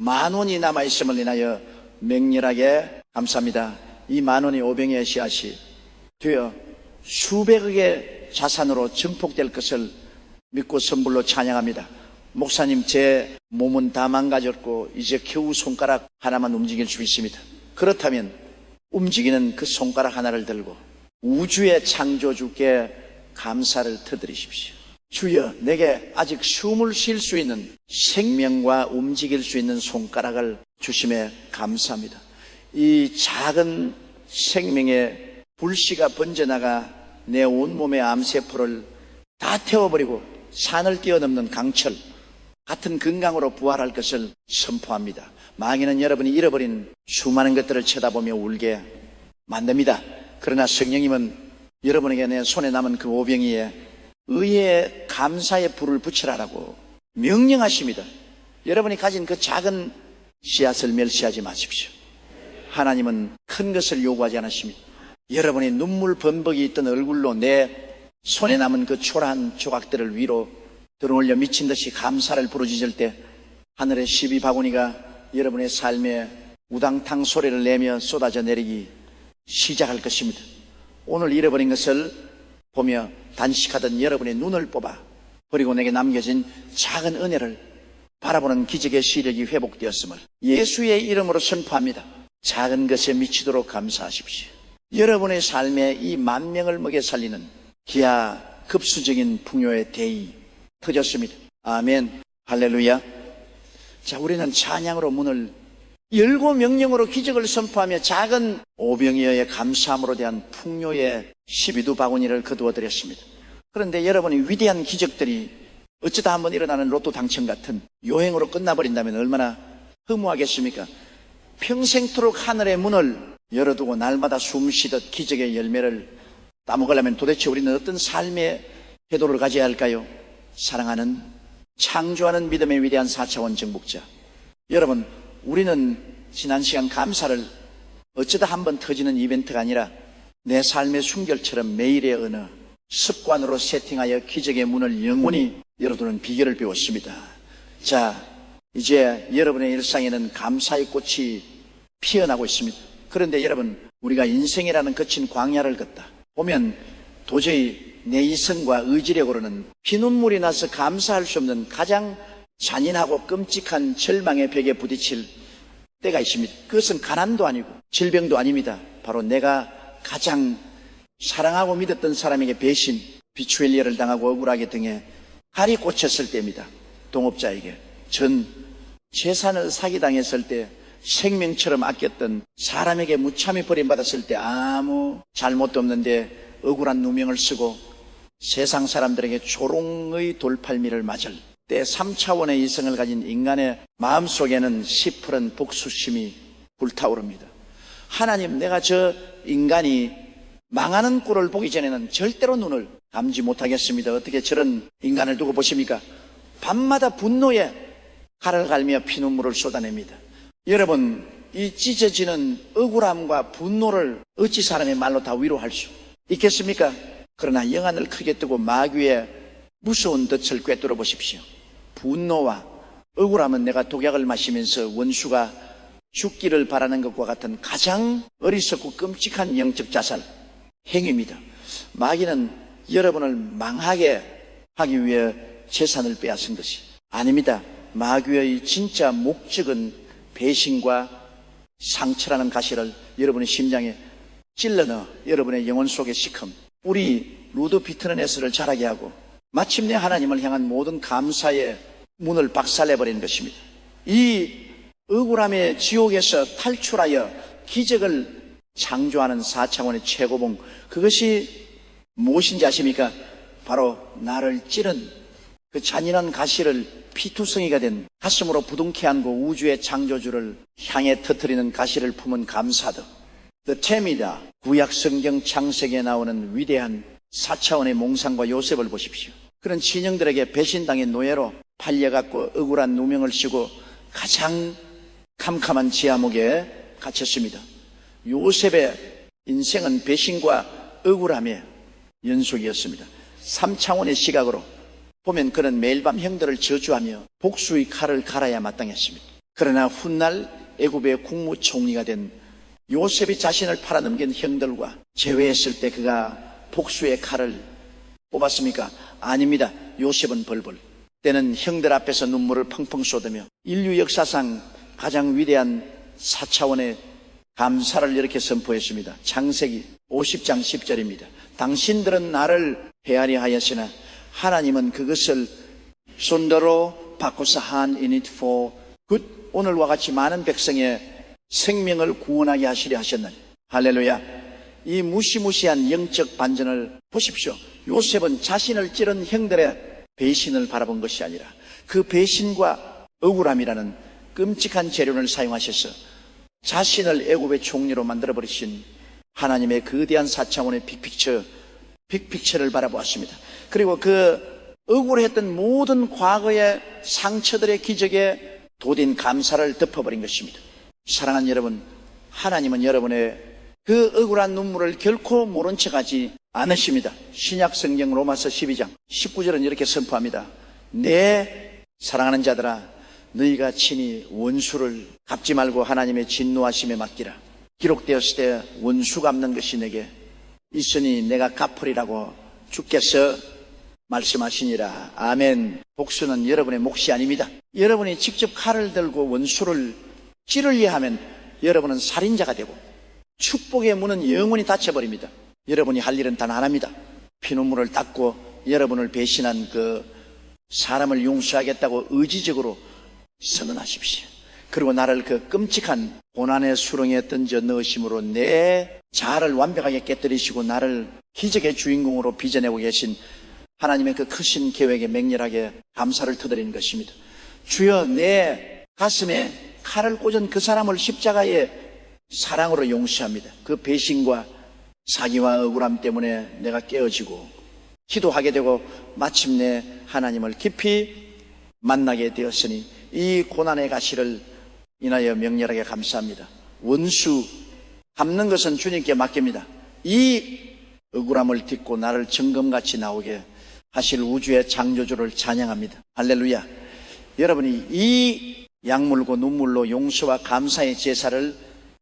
10,000원이 남아있음을 인하여 맹렬하게 감사합니다. 이 10,000원이 5병의 씨앗이 되어 수백억의 자산으로 증폭될 것을 믿고 선불로 찬양합니다. 목사님, 제 몸은 다 망가졌고 이제 겨우 손가락 하나만 움직일 수 있습니다. 그렇다면 움직이는 그 손가락 하나를 들고 우주의 창조주께 감사를 터뜨리십시오. 주여, 내게 아직 숨을 쉴 수 있는 생명과 움직일 수 있는 손가락을 주심에 감사합니다. 이 작은 생명의 불씨가 번져나가 내 온몸의 암세포를 다 태워버리고 산을 뛰어넘는 강철 같은 건강으로 부활할 것을 선포합니다. 마귀는 여러분이 잃어버린 수많은 것들을 쳐다보며 울게 만듭니다. 그러나 성령님은 여러분에게 내 손에 남은 그 오병이에 의의 감사의 불을 붙이라라고 명령하십니다. 여러분이 가진 그 작은 씨앗을 멸시하지 마십시오. 하나님은 큰 것을 요구하지 않으십니다. 여러분이 눈물 범벅이 있던 얼굴로 내 손에 남은 그 초라한 조각들을 위로 들어올려 미친 듯이 감사를 부르짖을 때 하늘의 12바구니가 여러분의 삶에 우당탕 소리를 내며 쏟아져 내리기 시작할 것입니다. 오늘 잃어버린 것을 보며 단식하던 여러분의 눈을 뽑아 그리고 내게 남겨진 작은 은혜를 바라보는 기적의 시력이 회복되었음을 예수의 이름으로 선포합니다. 작은 것에 미치도록 감사하십시오. 여러분의 삶에 이 10,000명을 먹여 살리는 기하 급수적인 풍요의 대의 터졌습니다. 아멘, 할렐루야. 자, 우리는 찬양으로 문을 열고 명령으로 기적을 선포하며 작은 오병이어의 감사함으로 대한 풍요의 12바구니를 거두어 드렸습니다. 그런데 여러분이 위대한 기적들이 어쩌다 한번 일어나는 로또 당첨 같은 요행으로 끝나버린다면 얼마나 허무하겠습니까? 평생토록 하늘의 문을 열어두고 날마다 숨쉬듯 기적의 열매를 따먹으려면 도대체 우리는 어떤 삶의 태도를 가져야 할까요? 사랑하는 창조하는 믿음의 위대한 4차원 정복자 여러분, 우리는 지난 시간 감사를 어쩌다 한번 터지는 이벤트가 아니라 내 삶의 순결처럼 매일의 언어, 습관으로 세팅하여 기적의 문을 영원히 열어두는 비결을 배웠습니다. 자, 이제 여러분의 일상에는 감사의 꽃이 피어나고 있습니다. 그런데 여러분, 우리가 인생이라는 거친 광야를 걷다 보면 도저히 내 이성과 의지력으로는 피눈물이 나서 감사할 수 없는 가장 잔인하고 끔찍한 절망의 벽에 부딪힐 때가 있습니다. 그것은 가난도 아니고 질병도 아닙니다. 바로 내가 가장 사랑하고 믿었던 사람에게 배신, 비추엘리얼을 당하고 억울하게 등에 칼이 꽂혔을 때입니다. 동업자에게 전 재산을 사기당했을 때 생명처럼 아꼈던 사람에게 무참히 버림받았을 때 아무 잘못도 없는데 억울한 누명을 쓰고 세상 사람들에게 조롱의 돌팔미를 맞을 때 3차원의 이성을 가진 인간의 마음속에는 시퍼런 복수심이 불타오릅니다. 하나님, 내가 저 인간이 망하는 꼴을 보기 전에는 절대로 눈을 감지 못하겠습니다. 어떻게 저런 인간을 두고 보십니까? 밤마다 분노에 칼을 갈며 피눈물을 쏟아냅니다. 여러분, 이 찢어지는 억울함과 분노를 어찌 사람의 말로 다 위로할 수 있겠습니까? 그러나 영안을 크게 뜨고 마귀의 무서운 덫을 꿰뚫어 보십시오. 분노와 억울함은 내가 독약을 마시면서 원수가 죽기를 바라는 것과 같은 가장 어리석고 끔찍한 영적 자살 행위입니다. 마귀는 여러분을 망하게 하기 위해 재산을 빼앗은 것이 아닙니다. 마귀의 진짜 목적은 배신과 상처라는 가시를 여러분의 심장에 찔러 넣어 여러분의 영혼 속에 시큼 우리 루드비트너네스를 자라게 하고 마침내 하나님을 향한 모든 감사의 문을 박살내버리는 것입니다. 이 억울함의 지옥에서 탈출하여 기적을 창조하는 4차원의 최고봉, 그것이 무엇인지 아십니까? 바로 나를 찌른 그 잔인한 가시를 피투성이가 된 가슴으로 부둥켜 안고 우주의 창조주를 향해 터뜨리는 가시를 품은 감사도 The Temida, 구약 성경 창세기에 나오는 위대한 4차원의 몽상과 요셉을 보십시오. 그런 친형들에게 배신당의 노예로 팔려갖고 억울한 누명을 씌고 가장 캄캄한 지하목에 갇혔습니다. 요셉의 인생은 배신과 억울함의 연속이었습니다. 3차원의 시각으로 보면 그는 매일 밤 형들을 저주하며 복수의 칼을 갈아야 마땅했습니다. 그러나 훗날 애굽의 국무총리가 된 요셉이 자신을 팔아넘긴 형들과 재회했을 때 그가 복수의 칼을 뽑았습니까? 아닙니다. 요셉은 벌벌 때는 형들 앞에서 눈물을 펑펑 쏟으며 인류 역사상 가장 위대한 4차원의 감사를 이렇게 선포했습니다. 창세기 50장 10절입니다. 당신들은 나를 헤아려 하였으나 하나님은 그것을 손대로 바꾸사 한 in it for good. 오늘과 같이 많은 백성의 생명을 구원하게 하시려 하셨느니. 할렐루야. 이 무시무시한 영적 반전을 보십시오. 요셉은 자신을 찌른 형들의 배신을 바라본 것이 아니라 그 배신과 억울함이라는 끔찍한 재료를 사용하셔서 자신을 애굽의 총리로 만들어버리신 하나님의 거대한 4차원의 빅픽처를 바라보았습니다. 그리고 그 억울했던 모든 과거의 상처들의 기적에 도딘 감사를 덮어버린 것입니다. 사랑하는 여러분, 하나님은 여러분의 그 억울한 눈물을 결코 모른 척하지 않으십니다. 신약 성경 로마서 12장 19절은 이렇게 선포합니다. 내 사랑하는 자들아, 너희가 친히 원수를 갚지 말고 하나님의 진노하심에 맡기라. 기록되었을 때 원수 갚는 것이 내게 있으니 내가 갚으리라고 주께서 말씀하시니라. 아멘. 복수는 여러분의 몫이 아닙니다. 여러분이 직접 칼을 들고 원수를 찌르려 하면 여러분은 살인자가 되고 축복의 문은 영원히 닫혀버립니다. 여러분이 할 일은 단 하나입니다. 피눈물을 닦고 여러분을 배신한 그 사람을 용서하겠다고 의지적으로 선언하십시오. 그리고 나를 그 끔찍한 고난의 수렁에 던져 넣으심으로 내 자아를 완벽하게 깨뜨리시고 나를 기적의 주인공으로 빚어내고 계신 하나님의 그 크신 계획에 맹렬하게 감사를 터드리는 것입니다. 주여, 내 가슴에 칼을 꽂은 그 사람을 십자가의 사랑으로 용서합니다. 그 배신과 사기와 억울함 때문에 내가 깨어지고 기도하게 되고 마침내 하나님을 깊이 만나게 되었으니 이 고난의 가시를 인하여 명렬하게 감사합니다. 원수 갚는 것은 주님께 맡깁니다. 이 억울함을 딛고 나를 정금같이 나오게 하실 우주의 창조주를 찬양합니다. 할렐루야. 여러분이 이 약물고 눈물로 용서와 감사의 제사를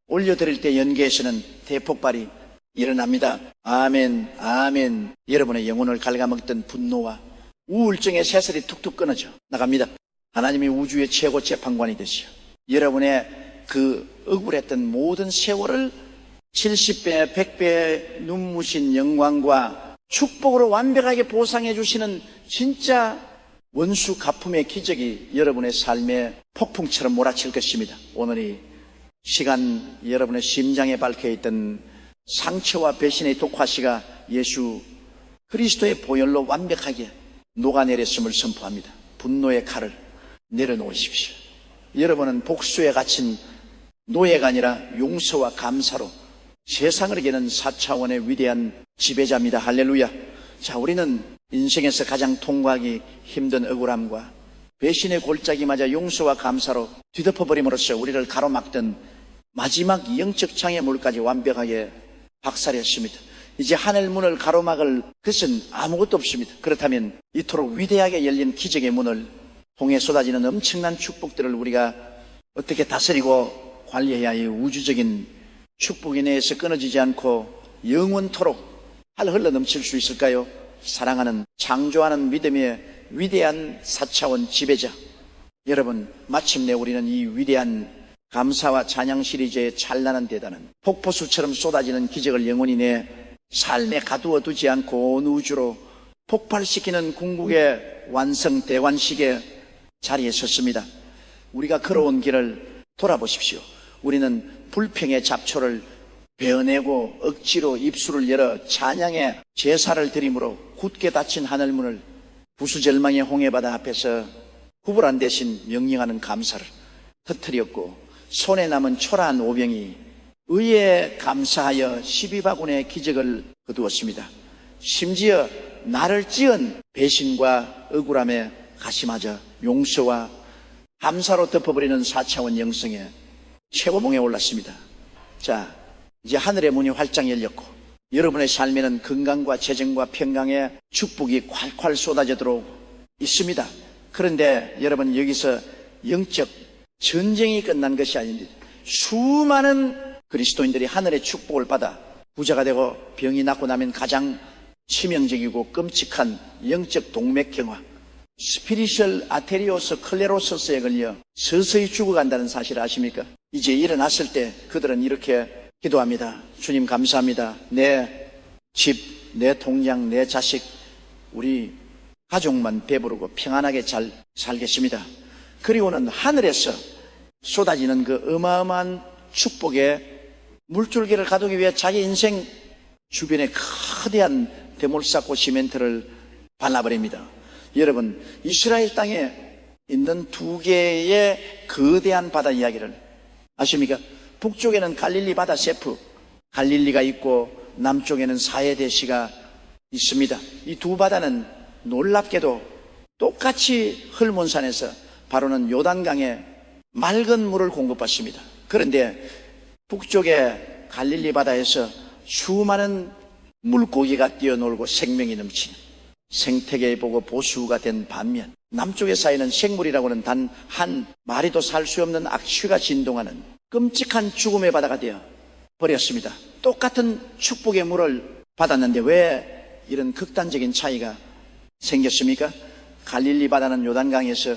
올려드릴 때 연계에서는 대폭발이 일어납니다. 아멘, 아멘. 여러분의 영혼을 갉아먹던 분노와 우울증의 새살이 툭툭 끊어져 나갑니다. 하나님이 우주의 최고 재판관이 되시오. 여러분의 그 억울했던 모든 세월을 70배, 100배의 눈부신 영광과 축복으로 완벽하게 보상해 주시는 진짜 원수 갚음의 기적이 여러분의 삶의 폭풍처럼 몰아칠 것입니다. 오늘 이 시간 여러분의 심장에 박혀있던 상처와 배신의 독화시가 예수 그리스도의 보혈로 완벽하게 녹아내렸음을 선포합니다. 분노의 칼을 내려놓으십시오. 여러분은 복수에 갇힌 노예가 아니라 용서와 감사로 세상을 이기는 4차원의 위대한 지배자입니다. 할렐루야. 자, 우리는 인생에서 가장 통과하기 힘든 억울함과 배신의 골짜기 맞아 용서와 감사로 뒤덮어버림으로써 우리를 가로막던 마지막 영적 장애물까지 완벽하게 박살했습니다. 이제 하늘 문을 가로막을 것은 아무것도 없습니다. 그렇다면 이토록 위대하게 열린 기적의 문을 통해 쏟아지는 엄청난 축복들을 우리가 어떻게 다스리고 관리해야 이 우주적인 축복에 내에서 끊어지지 않고 영원토록 흘러 넘칠 수 있을까요? 사랑하는 창조하는 믿음의 위대한 4차원 지배자 여러분, 마침내 우리는 이 위대한 감사와 찬양 시리즈의 찬란한 대단한 폭포수처럼 쏟아지는 기적을 영원히 내 삶에 가두어 두지 않고 온 우주로 폭발시키는 궁극의 완성 대관식의 자리에 섰습니다. 우리가 걸어온 길을 돌아보십시오. 우리는 불평의 잡초를 베어내고 억지로 입술을 열어 찬양의 제사를 드림으로 굳게 닫힌 하늘문을 부수절망의 홍해바다 앞에서 구불안 대신 명령하는 감사를 터뜨렸고, 손에 남은 초라한 오병이 의에 감사하여 12바구니의 기적을 거두었습니다. 심지어 나를 찌은 배신과 억울함의 가시마저 용서와 감사로 덮어버리는 4차원 영성의 최고봉에 올랐습니다. 자, 이제 하늘의 문이 활짝 열렸고 여러분의 삶에는 건강과 재정과 평강의 축복이 콸콸 쏟아져 들어오고 있습니다. 그런데 여러분, 여기서 영적 전쟁이 끝난 것이 아닙니다. 수많은 그리스도인들이 하늘의 축복을 받아 부자가 되고 병이 낫고 나면 가장 치명적이고 끔찍한 영적 동맥경화, 스피리셜 아테리오스 클레로서스에 걸려 서서히 죽어간다는 사실을 아십니까? 이제 일어났을 때 그들은 이렇게 기도합니다. 주님 감사합니다. 내 집, 내 통장, 내 자식, 우리 가족만 배부르고 평안하게 잘 살겠습니다. 그리고는 하늘에서 쏟아지는 그 어마어마한 축복의 물줄기를 가두기 위해 자기 인생 주변에 거대한 대물 쌓고 시멘트를 발라버립니다. 여러분, 이스라엘 땅에 있는 두 개의 거대한 바다 이야기를 아십니까? 북쪽에는 갈릴리 바다 세프, 갈릴리가 있고 남쪽에는 사해대시가 있습니다. 이 두 바다는 놀랍게도 똑같이 헐몬산에서 바로는 요단강에 맑은 물을 공급받습니다. 그런데 북쪽의 갈릴리 바다에서 수많은 물고기가 뛰어놀고 생명이 넘치는 생태계에 보고 보수가 된 반면 남쪽의 사이는 생물이라고는 단 한 마리도 살 수 없는 악취가 진동하는 끔찍한 죽음의 바다가 되어 버렸습니다. 똑같은 축복의 물을 받았는데 왜 이런 극단적인 차이가 생겼습니까? 갈릴리 바다는 요단강에서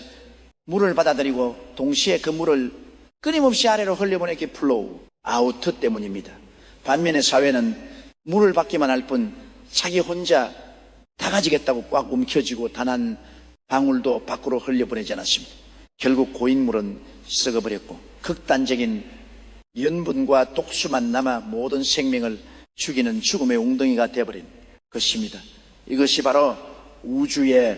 물을 받아들이고 동시에 그 물을 끊임없이 아래로 흘려보내기 플로우, 아우트 때문입니다. 반면에 사회는 물을 받기만 할 뿐 자기 혼자 다 가지겠다고 꽉 움켜쥐고 단 한 방울도 밖으로 흘려보내지 않았습니다. 결국 고인물은 썩어버렸고 극단적인 연분과 독수만 남아 모든 생명을 죽이는 죽음의 웅덩이가 되어버린 것입니다. 이것이 바로 우주의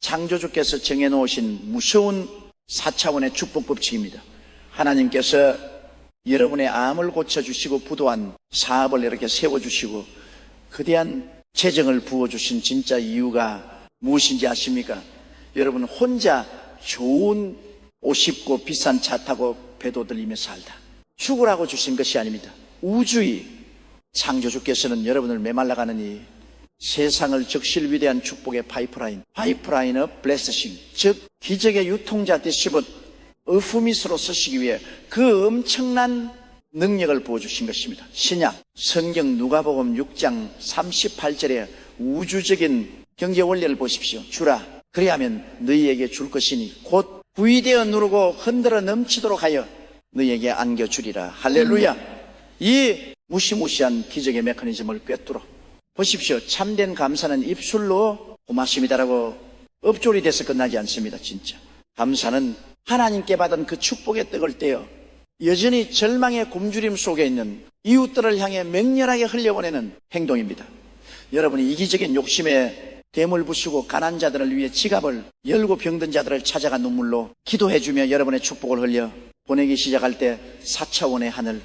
창조주께서 정해놓으신 무서운 4차원의 축복 법칙입니다. 하나님께서 여러분의 암을 고쳐주시고 부도한 사업을 이렇게 세워주시고 거대한 재정을 부어주신 진짜 이유가 무엇인지 아십니까? 여러분, 혼자 좋은 옷 입고 비싼 차 타고 배도 들리며 살다 죽으라고 주신 것이 아닙니다. 우주의 창조주께서는 여러분을 메말라가는 이 세상을 적실 위대한 축복의 파이프라인 업 블레싱, 즉 기적의 유통자 되시듯 어프미스로 쓰시기 위해 그 엄청난 능력을 부어주신 것입니다. 신약 성경 누가복음 6장 38절에 우주적인 경제 원리를 보십시오. 주라, 그리하면 너희에게 줄 것이니 곧 부위되어 누르고 흔들어 넘치도록 하여 너희에게 안겨주리라. 할렐루야. 이 무시무시한 기적의 메커니즘을 꿰뚫어 보십시오. 참된 감사는 입술로 고맙습니다라고 엎조리 돼서 끝나지 않습니다. 진짜 감사는 하나님께 받은 그 축복의 떡을 떼어 여전히 절망의 굶주림 속에 있는 이웃들을 향해 맹렬하게 흘려보내는 행동입니다. 여러분이 이기적인 욕심에 대물 부수고 가난한 자들을 위해 지갑을 열고 병든 자들을 찾아가 눈물로 기도해주며 여러분의 축복을 흘려 보내기 시작할 때 4차원의 하늘,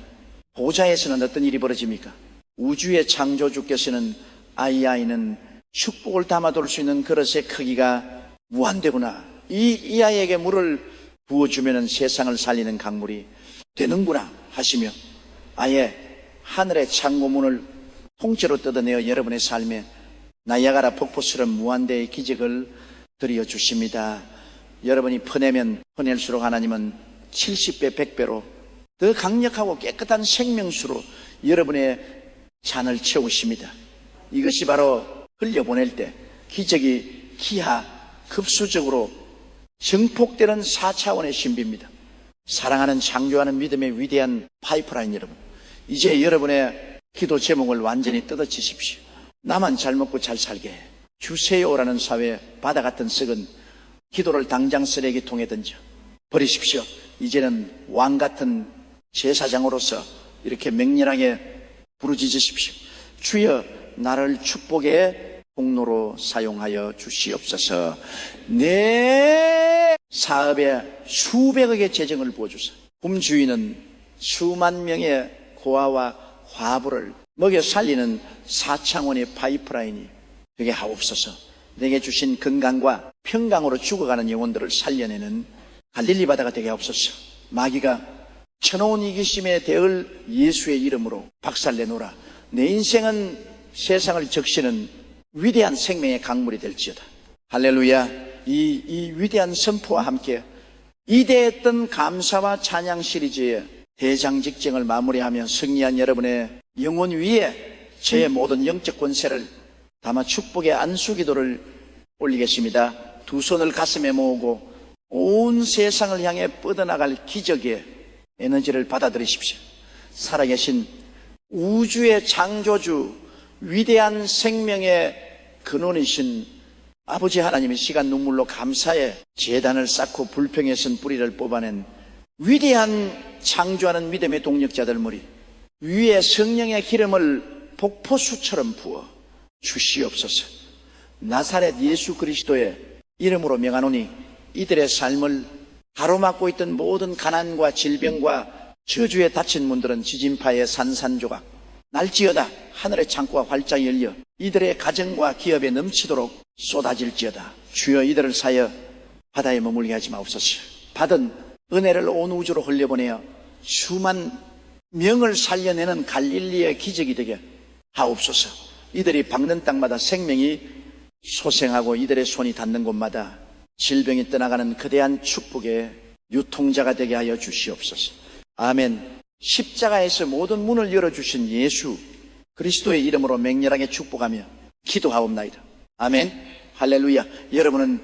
보좌에서는 어떤 일이 벌어집니까? 우주의 창조주께서는 아이는 축복을 담아둘 수 있는 그릇의 크기가 무한되구나. 이 아이에게 물을 부어주면 세상을 살리는 강물이 되는구나 하시며 아예 하늘의 창고문을 통째로 뜯어내어 여러분의 삶에 나이아가라 폭포처럼 무한대의 기적을 드려주십니다. 여러분이 퍼내면 퍼낼수록 하나님은 70배, 100배로 더 강력하고 깨끗한 생명수로 여러분의 잔을 채우십니다. 이것이 바로 흘려보낼 때 기적이 기하 급수적으로 증폭되는 4차원의 신비입니다. 사랑하는 창조하는 믿음의 위대한 파이프라인 여러분, 이제 여러분의 기도 제목을 완전히 뜯어치십시오. 나만 잘 먹고 잘 살게 주세요라는 사회에 바다 같은 썩은 기도를 당장 쓰레기통에 던져 버리십시오. 이제는 왕 같은 제사장으로서 이렇게 맹렬하게 부르짖으십시오. 주여, 나를 축복의 통로로 사용하여 주시옵소서. 내 사업에 수백억의 재정을 부어주소서. 굶주이는 수만 명의 고아와 과부를 먹여 살리는 4차원의 파이프라인이 되게 하옵소서. 내게 주신 건강과 평강으로 죽어가는 영혼들을 살려내는 갈릴리 바다가 되게 하옵소서. 마귀가 쳐놓은 이기심에 대을 예수의 이름으로 박살내노라. 내 인생은 세상을 적시는 위대한 생명의 강물이 될지어다. 할렐루야. 이 위대한 선포와 함께 이대했던 감사와 찬양 시리즈의 대장직정을 마무리하며 승리한 여러분의 영혼 위에 제 모든 영적 권세를 담아 축복의 안수기도를 올리겠습니다. 두 손을 가슴에 모으고 온 세상을 향해 뻗어나갈 기적의 에너지를 받아들이십시오. 살아계신 우주의 창조주, 위대한 생명의 근원이신 아버지 하나님의 시간 눈물로 감사의 제단을 쌓고 불평에 선 뿌리를 뽑아낸 위대한 창조하는 믿음의 동력자들 머리 위에 성령의 기름을 폭포수처럼 부어 주시옵소서. 나사렛 예수 그리스도의 이름으로 명하노니 이들의 삶을 가로막고 있던 모든 가난과 질병과 저주에 닫힌 문들은 지진파의 산산조각 날지어다. 하늘의 창고가 활짝 열려 이들의 가정과 기업에 넘치도록 쏟아질지어다. 주여, 이들을 사여 바다에 머물게 하지 마옵소서. 받은 은혜를 온 우주로 흘려보내어 수만 명을 살려내는 갈릴리의 기적이 되게 하옵소서. 이들이 밟는 땅마다 생명이 소생하고 이들의 손이 닿는 곳마다 질병이 떠나가는 거대한 축복의 유통자가 되게 하여 주시옵소서. 아멘. 십자가에서 모든 문을 열어주신 예수 그리스도의 이름으로 맹렬하게 축복하며 기도하옵나이다. 아멘. 할렐루야. 여러분은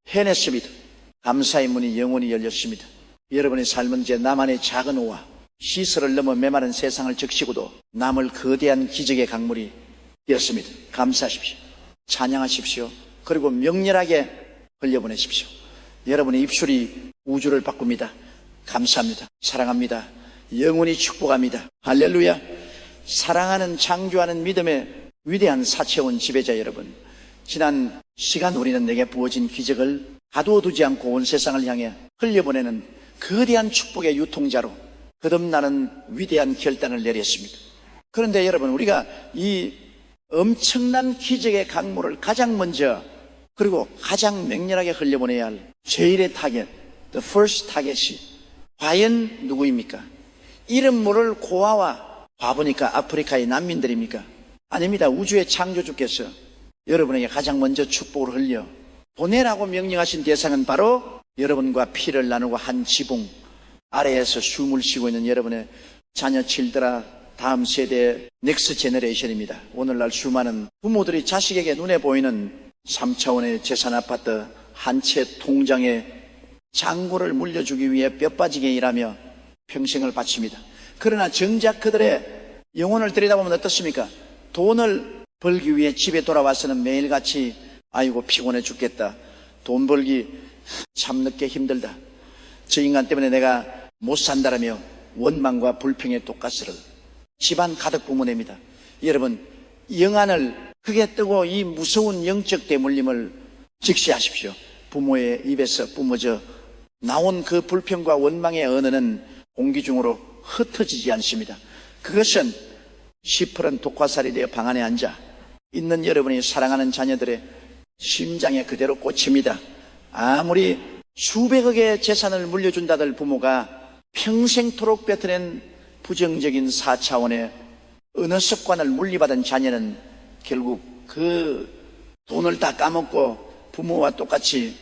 해냈습니다. 감사의 문이 영원히 열렸습니다. 여러분의 삶은 이제 나만의 작은 오와 시설을 넘어 메마른 세상을 적시고도 남을 거대한 기적의 강물이 되었습니다. 감사하십시오. 찬양하십시오. 그리고 명렬하게 흘려보내십시오. 여러분의 입술이 우주를 바꿉니다. 감사합니다. 사랑합니다. 영원히 축복합니다. 할렐루야. 사랑하는 창조하는 믿음의 위대한 사체원 지배자 여러분, 지난 시간 우리는 내게 부어진 기적을 가두어두지 않고 온 세상을 향해 흘려보내는 거대한 축복의 유통자로 거듭나는 위대한 결단을 내렸습니다. 그런데 여러분, 우리가 이 엄청난 기적의 강물을 가장 먼저 그리고 가장 맹렬하게 흘려보내야 할 제일의 타겟, the first target이 과연 누구입니까? 이름 모를 고아와 과부니까 아프리카의 난민들입니까? 아닙니다. 우주의 창조주께서 여러분에게 가장 먼저 축복을 흘려 보내라고 명령하신 대상은 바로 여러분과 피를 나누고 한 지붕 아래에서 숨을 쉬고 있는 여러분의 자녀 칠드라 다음 세대 넥스트 제너레이션입니다. 오늘날 수많은 부모들이 자식에게 눈에 보이는 3차원의 재산 아파트 한 채 통장에 잔고를 물려주기 위해 뼈 빠지게 일하며 평생을 바칩니다. 그러나 정작 그들의 영혼을 들여다보면 어떻습니까? 돈을 벌기 위해 집에 돌아와서는 매일같이 아이고 피곤해 죽겠다. 돈 벌기 참 늦게 힘들다. 저 인간 때문에 내가 못 산다라며 원망과 불평의 독가스를 집안 가득 뿜어냅니다. 여러분, 영안을 크게 뜨고 이 무서운 영적 대물림을 직시하십시오. 부모의 입에서 뿜어져 나온 그 불평과 원망의 언어는 공기 중으로 흩어지지 않습니다. 그것은 시퍼런 독화살이 되어 방 안에 앉아 있는 여러분이 사랑하는 자녀들의 심장에 그대로 꽂힙니다. 아무리 수백억의 재산을 물려준다들 부모가 평생토록 뱉어낸 부정적인 4차원의 어느 습관을 물리받은 자녀는 결국 그 돈을 다 까먹고 부모와 똑같이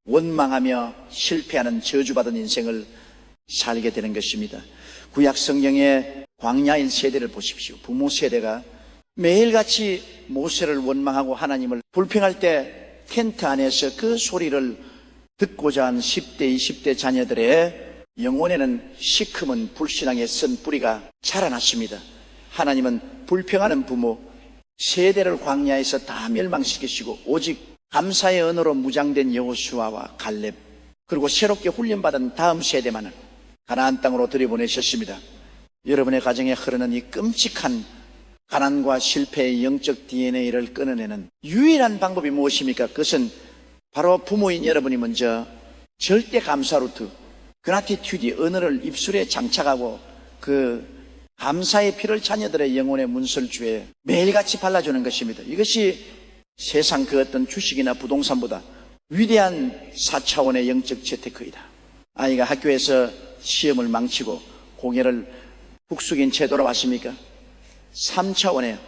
원망하며 실패하는 저주받은 인생을 살게 되는 것입니다. 구약 성경의 광야인 세대를 보십시오. 부모 세대가 매일같이 모세를 원망하고 하나님을 불평할 때 텐트 안에서 그 소리를 듣고자 한 10대, 20대 자녀들의 영혼에는 시커먼 불신앙의 쓴 뿌리가 자라났습니다. 하나님은 불평하는 부모 세대를 광야에서 다 멸망시키시고 오직 감사의 언어로 무장된 여호수아와 갈렙 그리고 새롭게 훈련받은 다음 세대만을 가나안 땅으로 들여보내셨습니다. 여러분의 가정에 흐르는 이 끔찍한 가난과 실패의 영적 DNA를 끊어내는 유일한 방법이 무엇입니까? 그것은 바로 부모인 여러분이 먼저 절대 감사 루트, 그라티튜디, 언어를 입술에 장착하고 그 감사의 피를 자녀들의 영혼의 문설주에 매일같이 발라주는 것입니다. 이것이 세상 그 어떤 주식이나 부동산보다 위대한 4차원의 영적 재테크이다. 아이가 학교에서 시험을 망치고 고개를 북숙인 채 돌아왔습니까? 3차원의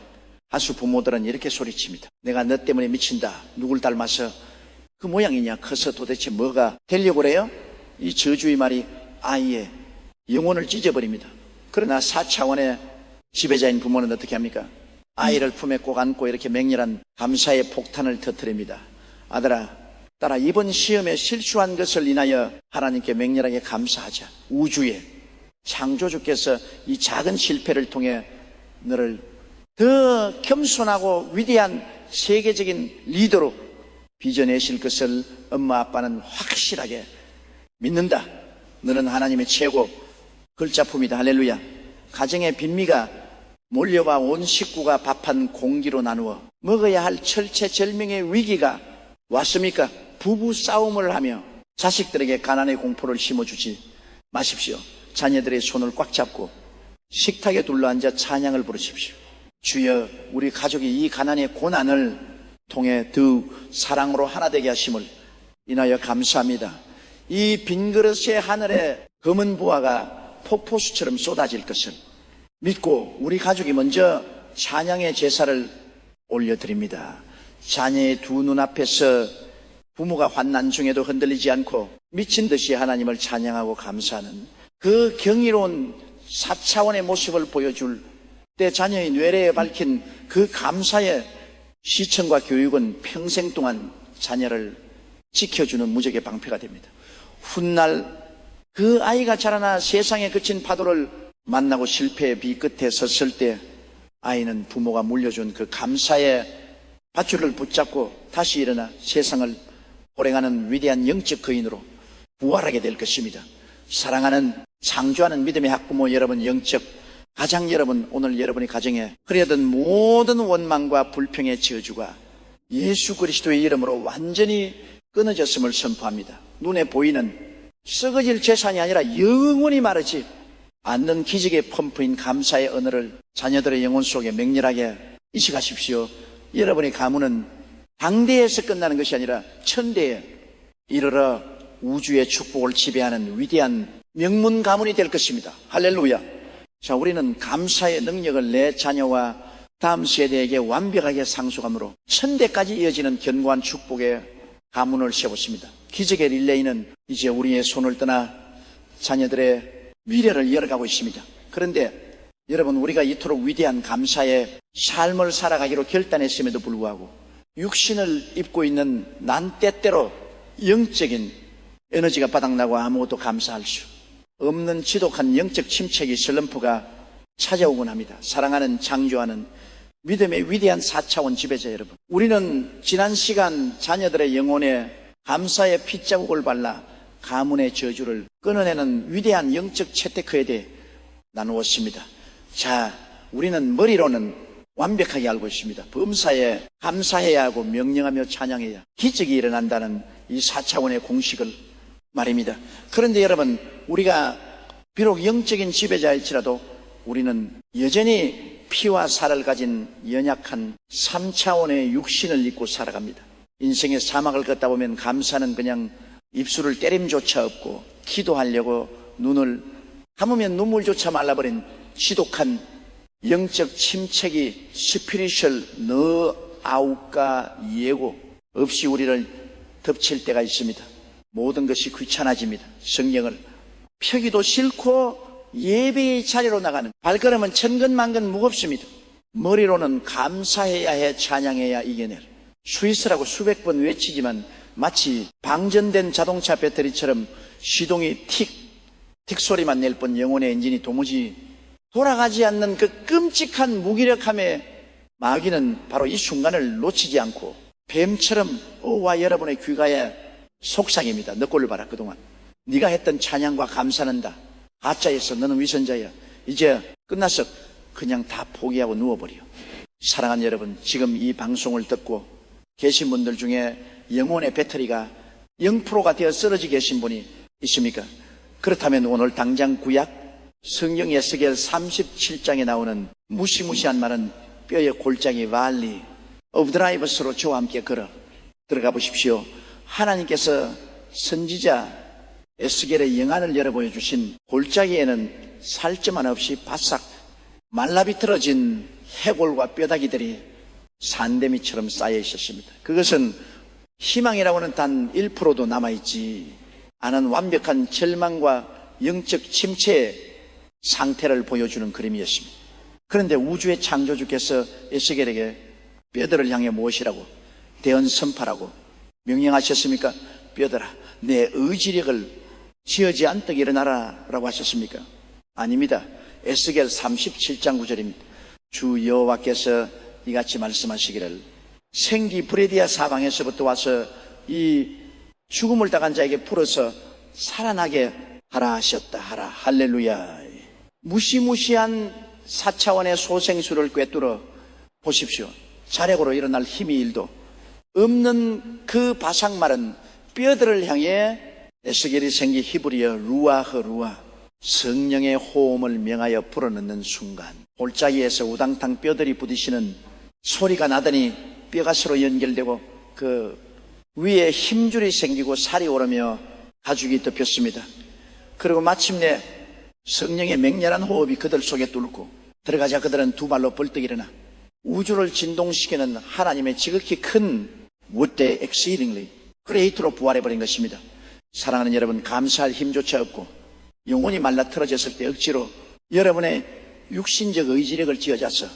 하수 부모들은 이렇게 소리칩니다. 내가 너 때문에 미친다. 누굴 닮아서 그 모양이냐? 커서 도대체 뭐가 되려고 그래요? 이 저주의 말이 아이의 영혼을 찢어버립니다. 그러나 4차원의 지배자인 부모는 어떻게 합니까? 아이를 품에 꼭 안고 이렇게 맹렬한 감사의 폭탄을 터뜨립니다. 아들아, 딸아, 이번 시험에 실수한 것을 인하여 하나님께 맹렬하게 감사하자. 우주에 창조주께서 이 작은 실패를 통해 너를 더 겸손하고 위대한 세계적인 리더로 빚어내실 것을 엄마 아빠는 확실하게 믿는다. 너는 하나님의 최고 걸작품이다. 할렐루야. 가정의 빈미가 몰려와 온 식구가 밥 한 공기로 나누어 먹어야 할 철체절명의 위기가 왔습니까? 부부 싸움을 하며 자식들에게 가난의 공포를 심어주지 마십시오. 자녀들의 손을 꽉 잡고 식탁에 둘러앉아 찬양을 부르십시오. 주여, 우리 가족이 이 가난의 고난을 통해 더욱 사랑으로 하나 되게 하심을 인하여 감사합니다. 이 빈 그릇의 하늘에 검은 부화가 폭포수처럼 쏟아질 것을 믿고 우리 가족이 먼저 찬양의 제사를 올려드립니다. 자녀의 두 눈앞에서 부모가 환난 중에도 흔들리지 않고 미친 듯이 하나님을 찬양하고 감사하는 그 경이로운 4차원의 모습을 보여줄 때 자녀의 뇌리에 밝힌 그 감사의 시청과 교육은 평생 동안 자녀를 지켜주는 무적의 방패가 됩니다. 훗날 그 아이가 자라나 세상에 그친 파도를 만나고 실패의 비 끝에 섰을 때 아이는 부모가 물려준 그 감사의 밧줄을 붙잡고 다시 일어나 세상을 호령하는 위대한 영적 거인으로 부활하게 될 것입니다. 사랑하는 창조하는 믿음의 학부모 여러분, 영적 가장 여러분, 오늘 여러분의 가정에 흐려든 모든 원망과 불평의 저주가 예수 그리스도의 이름으로 완전히 끊어졌음을 선포합니다. 눈에 보이는 썩어질 재산이 아니라 영원히 마르지 않는 기적의 펌프인 감사의 언어를 자녀들의 영혼 속에 맹렬하게 이식하십시오. 여러분의 가문은 당대에서 끝나는 것이 아니라 천대에 이르러 우주의 축복을 지배하는 위대한 명문 가문이 될 것입니다. 할렐루야. 자, 우리는 감사의 능력을 내 자녀와 다음 세대에게 완벽하게 상속함으로 천대까지 이어지는 견고한 축복의 가문을 세웠습니다. 기적의 릴레이는 이제 우리의 손을 떠나 자녀들의 미래를 이어가고 있습니다. 그런데 여러분, 우리가 이토록 위대한 감사의 삶을 살아가기로 결단했음에도 불구하고 육신을 입고 있는 난 때때로 영적인 에너지가 바닥나고 아무것도 감사할 수 없는 지독한 영적 침체기 슬럼프가 찾아오곤 합니다. 사랑하는 창조하는 믿음의 위대한 4차원 지배자 여러분, 우리는 지난 시간 자녀들의 영혼에 감사의 핏자국을 발라 가문의 저주를 끊어내는 위대한 영적 재테크에 대해 나누었습니다. 자, 우리는 머리로는 완벽하게 알고 있습니다. 범사에 감사해야 하고 명령하며 찬양해야 기적이 일어난다는 이 4차원의 공식을 말입니다. 그런데 여러분, 우리가 비록 영적인 지배자일지라도 우리는 여전히 피와 살을 가진 연약한 3차원의 육신을 입고 살아갑니다. 인생의 사막을 걷다 보면 감사는 그냥 입술을 때림조차 없고, 기도하려고 눈을 감으면 눈물조차 말라버린 지독한 영적 침체기 스피리셜 너 아우까 예고 없이 우리를 덮칠 때가 있습니다. 모든 것이 귀찮아집니다. 성경을 펴기도 싫고 예배의 자리로 나가는 발걸음은 천근만근 무겁습니다. 머리로는 감사해야 해, 찬양해야 이겨내라. 스위스라고 수백 번 외치지만 마치 방전된 자동차 배터리처럼 시동이 틱 소리만 낼 뿐 영혼의 엔진이 도무지 돌아가지 않는 그 끔찍한 무기력함에 마귀는 바로 이 순간을 놓치지 않고 뱀처럼 와 여러분의 귀가에 속삭입니다. 너 꼴을 봐라. 그동안 네가 했던 찬양과 감사는 다 가짜였어. 너는 위선자야. 이제 끝났어. 그냥 다 포기하고 누워버려. 사랑하는 여러분, 지금 이 방송을 듣고 계신 분들 중에 영혼의 배터리가 0%가 되어 쓰러져 계신 분이 있습니까? 그렇다면 오늘 당장 구약 성경 에스겔 37장에 나오는 무시무시한 말은 뼈의 골짜기 발리 오브 드라이버스로 저와 함께 걸어 들어가 보십시오. 하나님께서 선지자 에스겔의 영안을 열어 보여주신 골짜기에는 살점만 없이 바싹 말라비틀어진 해골과 뼈다귀들이 산더미처럼 쌓여 있었습니다. 그것은 희망이라고는 단 1%도 남아있지 않은 완벽한 절망과 영적 침체의 상태를 보여주는 그림이었습니다. 그런데 우주의 창조주께서 에스겔에게 뼈들을 향해 무엇이라고 대언 선포라고 명령하셨습니까? 뼈들아, 내 의지력을 지어지 않도록 일어나라 라고 하셨습니까? 아닙니다. 에스겔 37장 9절입니다. 주 여호와께서 이같이 말씀하시기를 생기 브레디아 사방에서부터 와서 이 죽음을 당한 자에게 풀어서 살아나게 하라 하셨다. 하라. 할렐루야. 무시무시한 4차원의 소생술을 꿰뚫어 보십시오. 자력으로 일어날 힘이 일도 없는 그 바삭마른 뼈들을 향해 에스겔이 생기 히브리어 루아 성령의 호음을 명하여 불어넣는 순간 골짜기에서 우당탕 뼈들이 부딪히는 소리가 나더니 뼈가 서로 연결되고 그 위에 힘줄이 생기고 살이 오르며 가죽이 덮였습니다. 그리고 마침내 성령의 맹렬한 호흡이 그들 속에 뚫고 들어가자 그들은 두 발로 벌떡 일어나 우주를 진동시키는 하나님의 지극히 큰 what they exceedingly great로 부활해버린 것입니다. 사랑하는 여러분, 감사할 힘조차 없고 영혼이 말라 틀어졌을 때 억지로 여러분의 육신적 의지력을 쥐어잡아서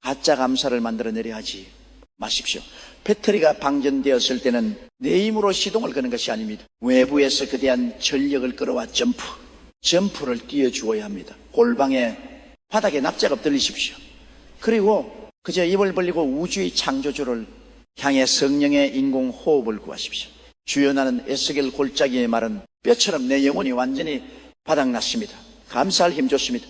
가짜 감사를 만들어내려 하지 마십시오. 배터리가 방전되었을 때는 내 힘으로 시동을 거는 것이 아닙니다. 외부에서 그대한 전력을 끌어와 점프를 띄워주어야 합니다. 골방에 바닥에 납작업 들리십시오. 그리고 그저 입을 벌리고 우주의 창조주를 향해 성령의 인공호흡을 구하십시오. 주여 나는 에스겔 골짜기의 말은 뼈처럼 내 영혼이 완전히 바닥났습니다. 감사할 힘 좋습니다.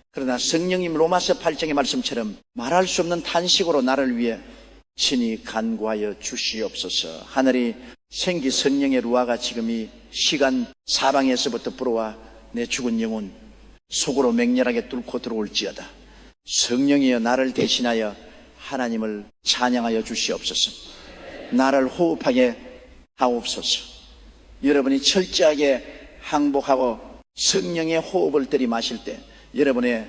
그러나 성령님 로마서 8장의 말씀처럼 말할 수 없는 탄식으로 나를 위해 친히 간구하여 주시옵소서. 하늘이 생기 성령의 루아가 지금 이 시간 사방에서부터 불어와 내 죽은 영혼 속으로 맹렬하게 뚫고 들어올지어다. 성령이여 나를 대신하여 하나님을 찬양하여 주시옵소서. 나를 호흡하게 하옵소서. 여러분이 철저하게 항복하고 성령의 호흡을 들이마실 때 여러분의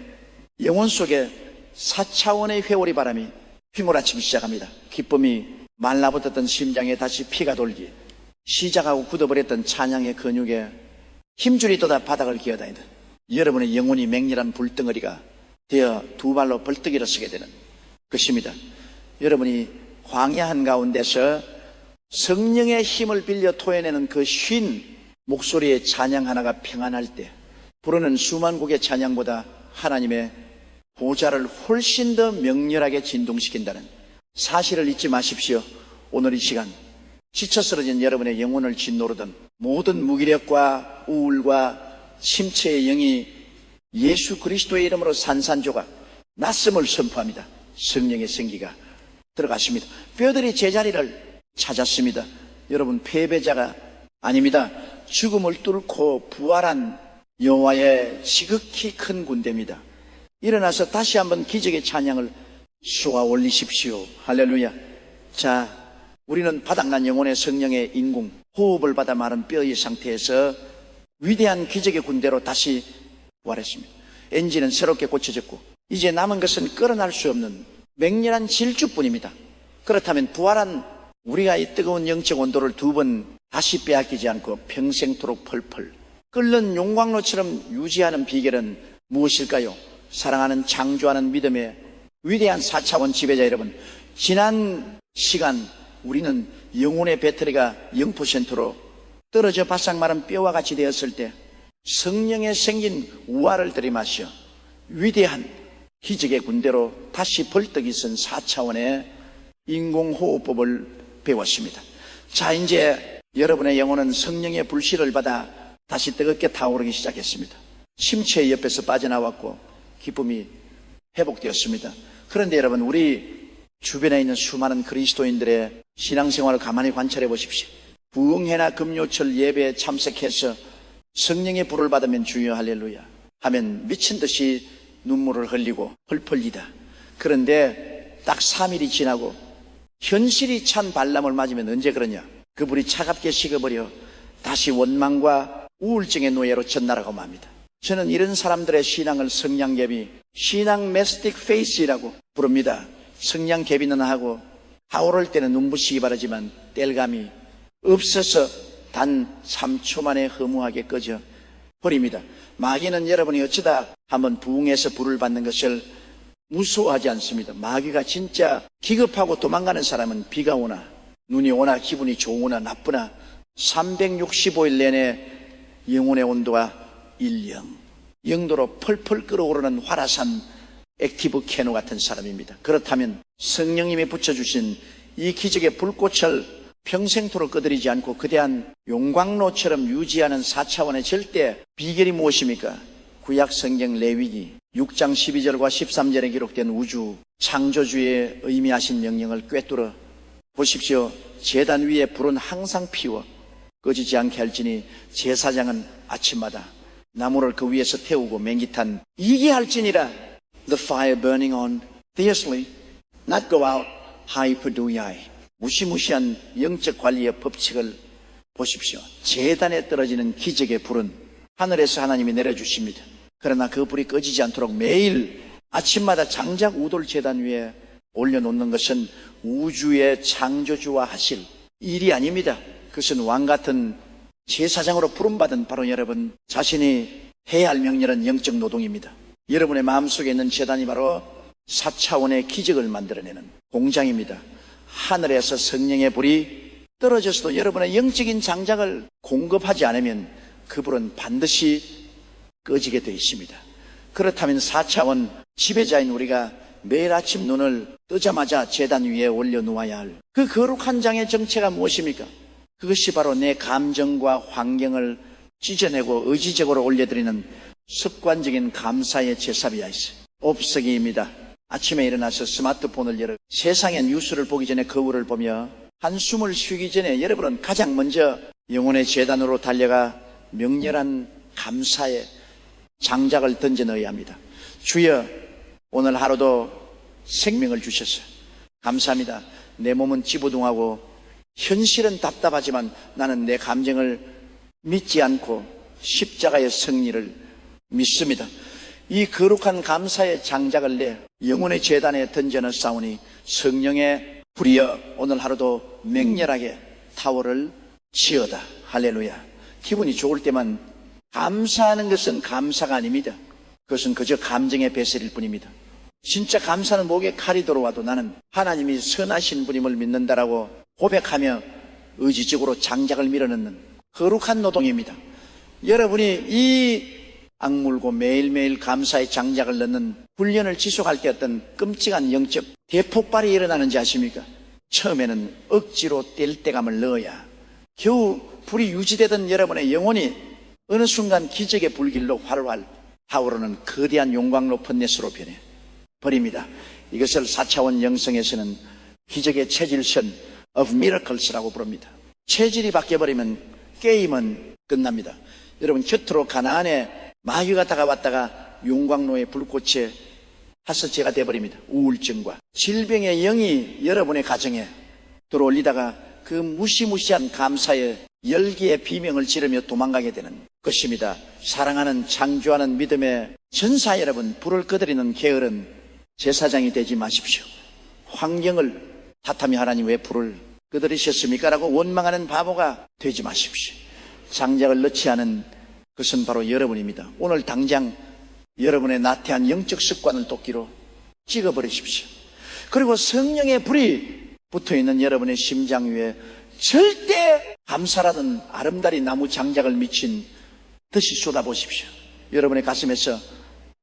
영혼 속에 4차원의 회오리 바람이 휘몰아치기 시작합니다. 기쁨이 말라붙었던 심장에 다시 피가 돌기 시작하고 굳어버렸던 찬양의 근육에 힘줄이 돋아 바닥을 기어다니는 여러분의 영혼이 맹렬한 불덩어리가 되어 두 발로 벌떡 일어서게 되는 것입니다. 여러분이 광야 한가운데서 성령의 힘을 빌려 토해내는 그 쉰 목소리의 찬양 하나가 평안할 때 부르는 수만 곡의 찬양보다 하나님의 보좌를 훨씬 더 명렬하게 진동시킨다는 사실을 잊지 마십시오. 오늘 이 시간 지쳐 쓰러진 여러분의 영혼을 짓노르던 모든 무기력과 우울과 침체의 영이 예수 그리스도의 이름으로 산산조각 낯섦을 선포합니다. 성령의 생기가 들어갔습니다. 뼈들이 제자리를 찾았습니다. 여러분 패배자가 아닙니다. 죽음을 뚫고 부활한 여호와의 지극히 큰 군대입니다. 일어나서 다시 한번 기적의 찬양을 쏘아 올리십시오. 할렐루야. 자, 우리는 바닥난 영혼의 성령의 인궁, 호흡을 받아 마른 뼈의 상태에서 위대한 기적의 군대로 다시 부활했습니다. 엔진은 새롭게 고쳐졌고 이제 남은 것은 끌어낼 수 없는 맹렬한 질주뿐입니다. 그렇다면 부활한 우리가 이 뜨거운 영적 온도를 두 번 다시 빼앗기지 않고 평생토록 펄펄 끓는 용광로처럼 유지하는 비결은 무엇일까요? 사랑하는 창조하는 믿음의 위대한 4차원 지배자 여러분, 지난 시간 우리는 영혼의 배터리가 0%로 떨어져 바싹 마른 뼈와 같이 되었을 때 성령에 생긴 우화를 들이마셔 위대한 기적의 군대로 다시 벌떡 일선 4차원의 인공호흡법을 배웠습니다. 자, 이제 여러분의 영혼은 성령의 불씨를 받아 다시 뜨겁게 타오르기 시작했습니다. 침체의 옆에서 빠져나왔고 기쁨이 회복되었습니다. 그런데 여러분, 우리 주변에 있는 수많은 그리스도인들의 신앙생활을 가만히 관찰해 보십시오. 부흥회나 금요철 예배에 참석해서 성령의 불을 받으면 주여 할렐루야 하면 미친 듯이 눈물을 흘리고 펄펄이다. 그런데 딱 3일이 지나고 현실이 찬 발람을 맞으면 언제 그러냐? 그 불이 차갑게 식어버려 다시 원망과 우울증의 노예로 전날아가고 맙니다. 저는 이런 사람들의 신앙을 성냥개비, 신앙 메스틱 페이스라고 부릅니다. 성냥개비는 하고 타오를 때는 눈부시기 바라지만 땔감이 없어서 단 3초 만에 허무하게 꺼져 버립니다. 마귀는 여러분이 어쩌다 한번 부흥해서 불을 받는 것을 무서워하지 않습니다. 마귀가 진짜 기겁하고 도망가는 사람은 비가 오나 눈이 오나 기분이 좋으나 나쁘나 365일 내내 영혼의 온도가 0도로 펄펄 끓어오르는 화라산 액티브 캐노 같은 사람입니다. 그렇다면 성령님이 붙여주신 이 기적의 불꽃을 평생토록 꺼드리지 않고 거대한 용광로처럼 유지하는 4차원의 절대 비결이 무엇입니까? 구약 성경 레위기 6장 12절과 13절에 기록된 우주 창조주의 의미하신 명령을 꿰뚫어 보십시오. 제단 위에 불은 항상 피워 꺼지지 않게 할지니 제사장은 아침마다 나무를 그 위에서 태우고 맹기탄 이게 할지니라. The fire burning on fiercely, not go out, 하이퍼두야이. 무시무시한 영적 관리의 법칙을 보십시오. 제단에 떨어지는 기적의 불은 하늘에서 하나님이 내려주십니다. 그러나 그 불이 꺼지지 않도록 매일 아침마다 장작 우돌 제단 위에 올려놓는 것은 우주의 창조주와 하실 일이 아닙니다. 그것은 왕같은 제사장으로 부름받은 바로 여러분 자신이 해야 할 명렬한 영적 노동입니다. 여러분의 마음속에 있는 제단이 바로 4차원의 기적을 만들어내는 공장입니다. 하늘에서 성령의 불이 떨어져서도 여러분의 영적인 장작을 공급하지 않으면 그 불은 반드시 꺼지게 되어 있습니다. 그렇다면 4차원 지배자인 우리가 매일 아침 눈을 뜨자마자 제단 위에 올려놓아야 할 그 거룩한 장의 정체가 무엇입니까? 그것이 바로 내 감정과 환경을 찢어내고 의지적으로 올려드리는 습관적인 감사의 제사비야 있어요. 옵석이입니다. 아침에 일어나서 스마트폰을 열어 세상의 뉴스를 보기 전에 거울을 보며 한숨을 쉬기 전에 여러분은 가장 먼저 영혼의 제단으로 달려가 명렬한 감사의 장작을 던져 넣어야 합니다. 주여, 오늘 하루도 생명을 주셔서 감사합니다. 내 몸은 찌부둥하고 현실은 답답하지만 나는 내 감정을 믿지 않고 십자가의 승리를 믿습니다. 이 거룩한 감사의 장작을 내 영혼의 제단에 던져 넣사오니 성령의 불이여 오늘 하루도 맹렬하게 타오를 지어다. 할렐루야. 기분이 좋을 때만 감사하는 것은 감사가 아닙니다. 그것은 그저 감정의 배설일 뿐입니다. 진짜 감사는 목에 칼이 들어와도 나는 하나님이 선하신 분임을 믿는다라고 고백하며 의지적으로 장작을 밀어넣는 거룩한 노동입니다. 여러분이 이 악물고 매일매일 감사의 장작을 넣는 훈련을 지속할 때 어떤 끔찍한 영적 대폭발이 일어나는지 아십니까? 처음에는 억지로 뗄때감을 넣어야 겨우 불이 유지되던 여러분의 영혼이 어느 순간 기적의 불길로 활활 타오르는 거대한 용광로 펀넷으로 변해 버립니다. 이것을 4차원 영성에서는 기적의 체질선 of miracles라고 부릅니다. 체질이 바뀌어버리면 게임은 끝납니다. 여러분 곁으로 가나안에 마귀가 다가왔다가 용광로의 불꽃에 하스제가 되어버립니다. 우울증과 질병의 영이 여러분의 가정에 들어올리다가 그 무시무시한 감사의 열기의 비명을 지르며 도망가게 되는 것입니다. 사랑하는 창조하는 믿음의 전사 여러분, 불을 꺼드리는 게으른 제사장이 되지 마십시오. 환경을 탓하며 하나님 왜 불을 꺼드리셨습니까? 라고 원망하는 바보가 되지 마십시오. 장작을 넣지 않은 그것은 바로 여러분입니다. 오늘 당장 여러분의 나태한 영적 습관을 도끼로 찍어버리십시오. 그리고 성령의 불이 붙어있는 여러분의 심장 위에 절대 감사라는 아름다리 나무 장작을 미친 듯이 쏟아보십시오. 여러분의 가슴에서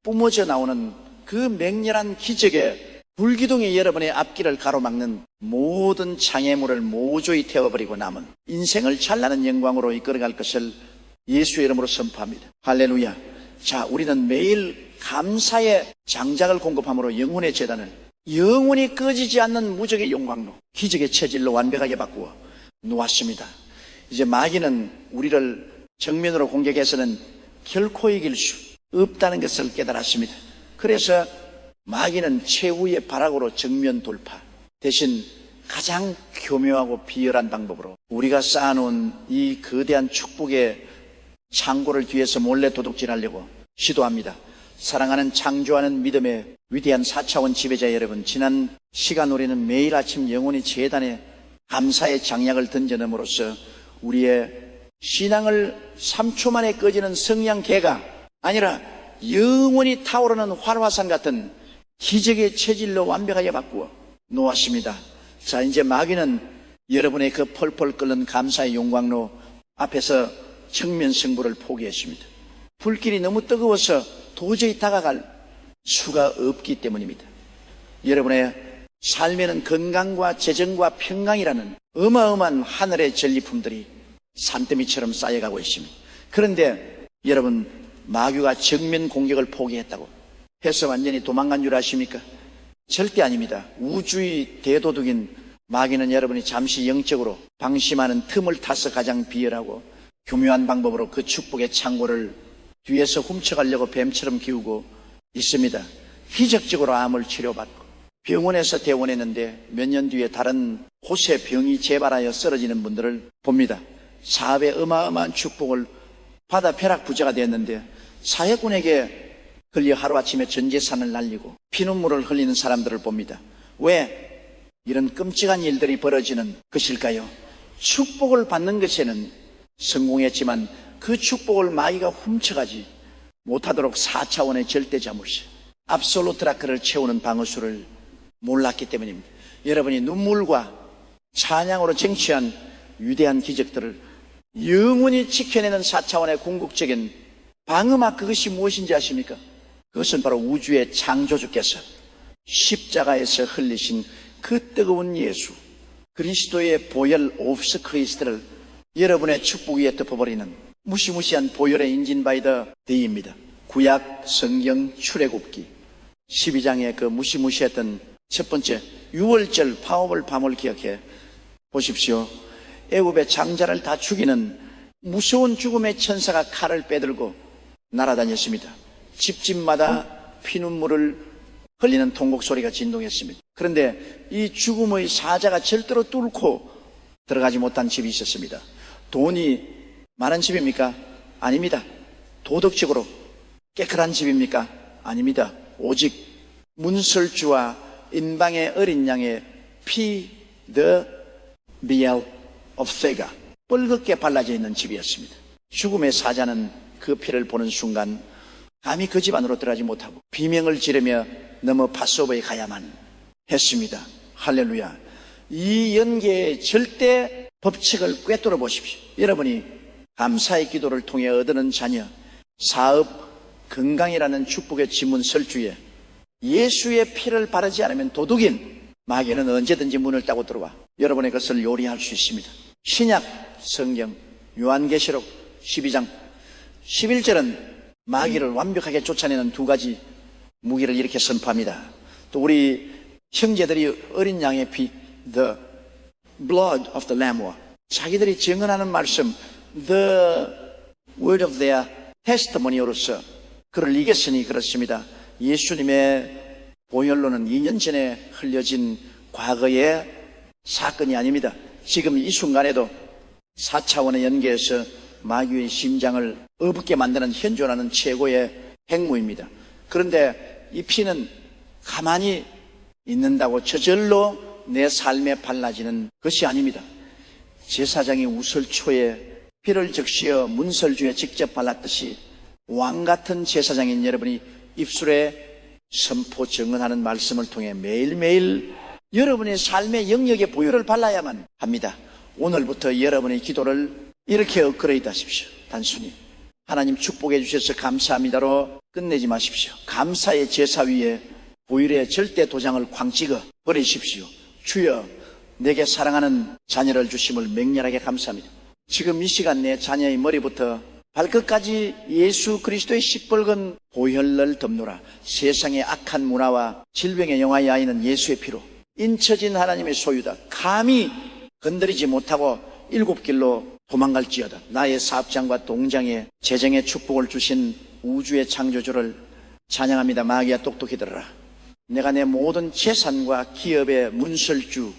뿜어져 나오는 그 맹렬한 기적의 불기둥이 여러분의 앞길을 가로막는 모든 장애물을 모조히 태워버리고 남은 인생을 찬란한 영광으로 이끌어갈 것을 예수의 이름으로 선포합니다. 할렐루야. 자, 우리는 매일 감사의 장작을 공급함으로 영혼의 재단을 영원히 꺼지지 않는 무적의 영광로, 기적의 체질로 완벽하게 바꾸어 놓았습니다. 이제 마귀는 우리를 정면으로 공격해서는 결코 이길 수 없다는 것을 깨달았습니다. 그래서 마귀는 최후의 발악으로 정면 돌파, 대신 가장 교묘하고 비열한 방법으로 우리가 쌓아놓은 이 거대한 축복의 창고를 뒤에서 몰래 도둑질하려고 시도합니다. 사랑하는 창조하는 믿음의 위대한 4차원 지배자 여러분, 지난 시간 우리는 매일 아침 영혼이 재단에 감사의 장약을 던져넣음으로써 우리의 신앙을 3초 만에 꺼지는 성냥개가 아니라 영원히 타오르는 활화산 같은 기적의 체질로 완벽하게 바꾸어 놓았습니다. 자, 이제 마귀는 여러분의 그 펄펄 끓는 감사의 용광로 앞에서 정면 승부를 포기했습니다. 불길이 너무 뜨거워서 도저히 다가갈 수가 없기 때문입니다. 여러분의 삶에는 건강과 재정과 평강이라는 어마어마한 하늘의 전리품들이 산더미처럼 쌓여가고 있습니다. 그런데 여러분, 마귀가 정면 공격을 포기했다고 해서 완전히 도망간 줄 아십니까? 절대 아닙니다. 우주의 대도둑인 마귀는 여러분이 잠시 영적으로 방심하는 틈을 타서 가장 비열하고 교묘한 방법으로 그 축복의 창고를 뒤에서 훔쳐가려고 뱀처럼 기우고 있습니다. 기적적으로 암을 치료받고 병원에서 퇴원했는데 몇 년 뒤에 다른 곳에 병이 재발하여 쓰러지는 분들을 봅니다. 사업의 어마어마한 축복을 받아 벼락부자가 됐는데 사회꾼에게 걸려 하루아침에 전 재산을 날리고 피눈물을 흘리는 사람들을 봅니다. 왜 이런 끔찍한 일들이 벌어지는 것일까요? 축복을 받는 것에는 성공했지만 그 축복을 마귀가 훔쳐가지 못하도록 4차원의 절대 자물쇠, 압솔루트 라크를 채우는 방어수를 몰랐기 때문입니다. 여러분이 눈물과 찬양으로 쟁취한 위대한 기적들을 영원히 지켜내는 4차원의 궁극적인 방어막, 그것이 무엇인지 아십니까? 그것은 바로 우주의 창조주께서 십자가에서 흘리신 그 뜨거운 예수 그리스도의 보혈 오브스 크리스트를 여러분의 축복 위에 덮어버리는 무시무시한 보혈의 인진 바이 더 데이입니다. 구약 성경 출애굽기 12장의 그 무시무시했던 첫 번째 6월절 파업을 밤을 기억해 보십시오. 애굽의 장자를 다 죽이는 무서운 죽음의 천사가 칼을 빼들고 날아다녔습니다. 집집마다 피눈물을 흘리는 통곡 소리가 진동했습니다. 그런데 이 죽음의 사자가 절대로 뚫고 들어가지 못한 집이 있었습니다. 돈이 많은 집입니까? 아닙니다. 도덕적으로 깨끗한 집입니까? 아닙니다. 오직 문설주와 인방의 어린 양의 피, the blood of thega, 뻘겋게 발라져 있는 집이었습니다. 죽음의 사자는 그 피를 보는 순간 감히 그 집 안으로 들어가지 못하고 비명을 지르며 넘어 파소버에 가야만 했습니다. 할렐루야. 이 연계의 절대 법칙을 꿰뚫어 보십시오. 여러분이 감사의 기도를 통해 얻는 자녀, 사업, 건강이라는 축복의 지문 설주에 예수의 피를 바르지 않으면 도둑인 마귀는 언제든지 문을 따고 들어와 여러분의 것을 요리할 수 있습니다. 신약 성경 요한계시록 12장 11절은 마귀를 완벽하게 쫓아내는 두 가지 무기를 이렇게 선포합니다. 또 우리 형제들이 어린 양의 피, the blood of the lamb와 자기들이 증언하는 말씀, the word of their testimony로서 그를 이겼으니 그렇습니다. 예수님의 보혈로는 2년 전에 흘려진 과거의 사건이 아닙니다. 지금 이 순간에도 4차원의 연계에서 마귀의 심장을 어둡게 만드는 현존하는 최고의 핵무입니다. 그런데 이 피는 가만히 있는다고 저절로 내 삶에 발라지는 것이 아닙니다. 제사장이 우설초에 피를 적시어 문설주에 직접 발랐듯이 왕같은 제사장인 여러분이 입술에 선포 증언하는 말씀을 통해 매일매일 여러분의 삶의 영역에 보혈을 발라야만 합니다. 오늘부터 여러분의 기도를 이렇게 업그레이드 하십시오. 단순히 하나님 축복해 주셔서 감사합니다로 끝내지 마십시오. 감사의 제사 위에 보혈의 절대 도장을 쾅 찍어 버리십시오. 주여, 내게 사랑하는 자녀를 주심을 맹렬하게 감사합니다. 지금 이 시간 내 자녀의 머리부터 발끝까지 예수 그리스도의 시뻘건 보혈을 덮노라. 세상의 악한 문화와 질병의 영아의 아이는 예수의 피로 인쳐진 하나님의 소유다. 감히 건드리지 못하고 7길로 도망갈지어다. 나의 사업장과 동장에 재정의 축복을 주신 우주의 창조주를 찬양합니다. 마귀야, 똑똑히 들어라. 내가 내 모든 재산과 기업의 문설주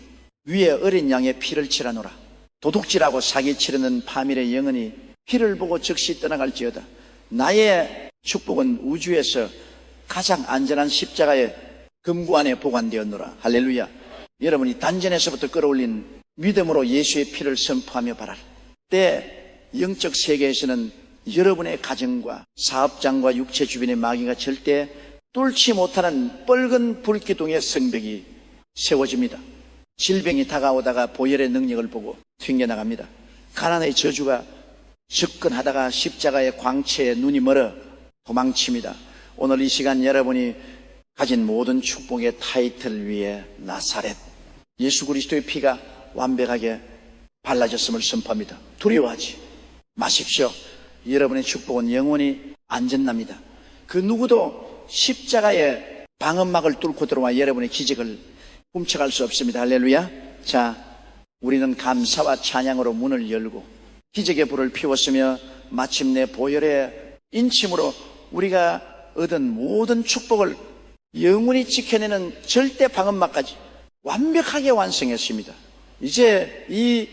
위에 어린 양의 피를 칠하노라. 도둑질하고 사기치려는 파밀의 영혼이 피를 보고 즉시 떠나갈지어다. 나의 축복은 우주에서 가장 안전한 십자가의 금고 안에 보관되었노라. 할렐루야. 여러분이 단전에서부터 끌어올린 믿음으로 예수의 피를 선포하며 바라라. 때 영적 세계에서는 여러분의 가정과 사업장과 육체 주변의 마귀가 절대 뚫지 못하는 뻘건 불기둥의 성벽이 세워집니다. 질병이 다가오다가 보혈의 능력을 보고 튕겨나갑니다. 가난의 저주가 접근하다가 십자가의 광채에 눈이 멀어 도망칩니다. 오늘 이 시간 여러분이 가진 모든 축복의 타이틀 위에 나사렛 예수 그리스도의 피가 완벽하게 발라졌음을 선포합니다. 두려워하지 마십시오. 여러분의 축복은 영원히 안전납니다. 그 누구도 십자가의 방음막을 뚫고 들어와 여러분의 기적을 훔쳐갈 수 없습니다. 할렐루야. 자, 우리는 감사와 찬양으로 문을 열고 기적의 불을 피웠으며 마침내 보혈의 인침으로 우리가 얻은 모든 축복을 영원히 지켜내는 절대 방음막까지 완벽하게 완성했습니다. 이제 이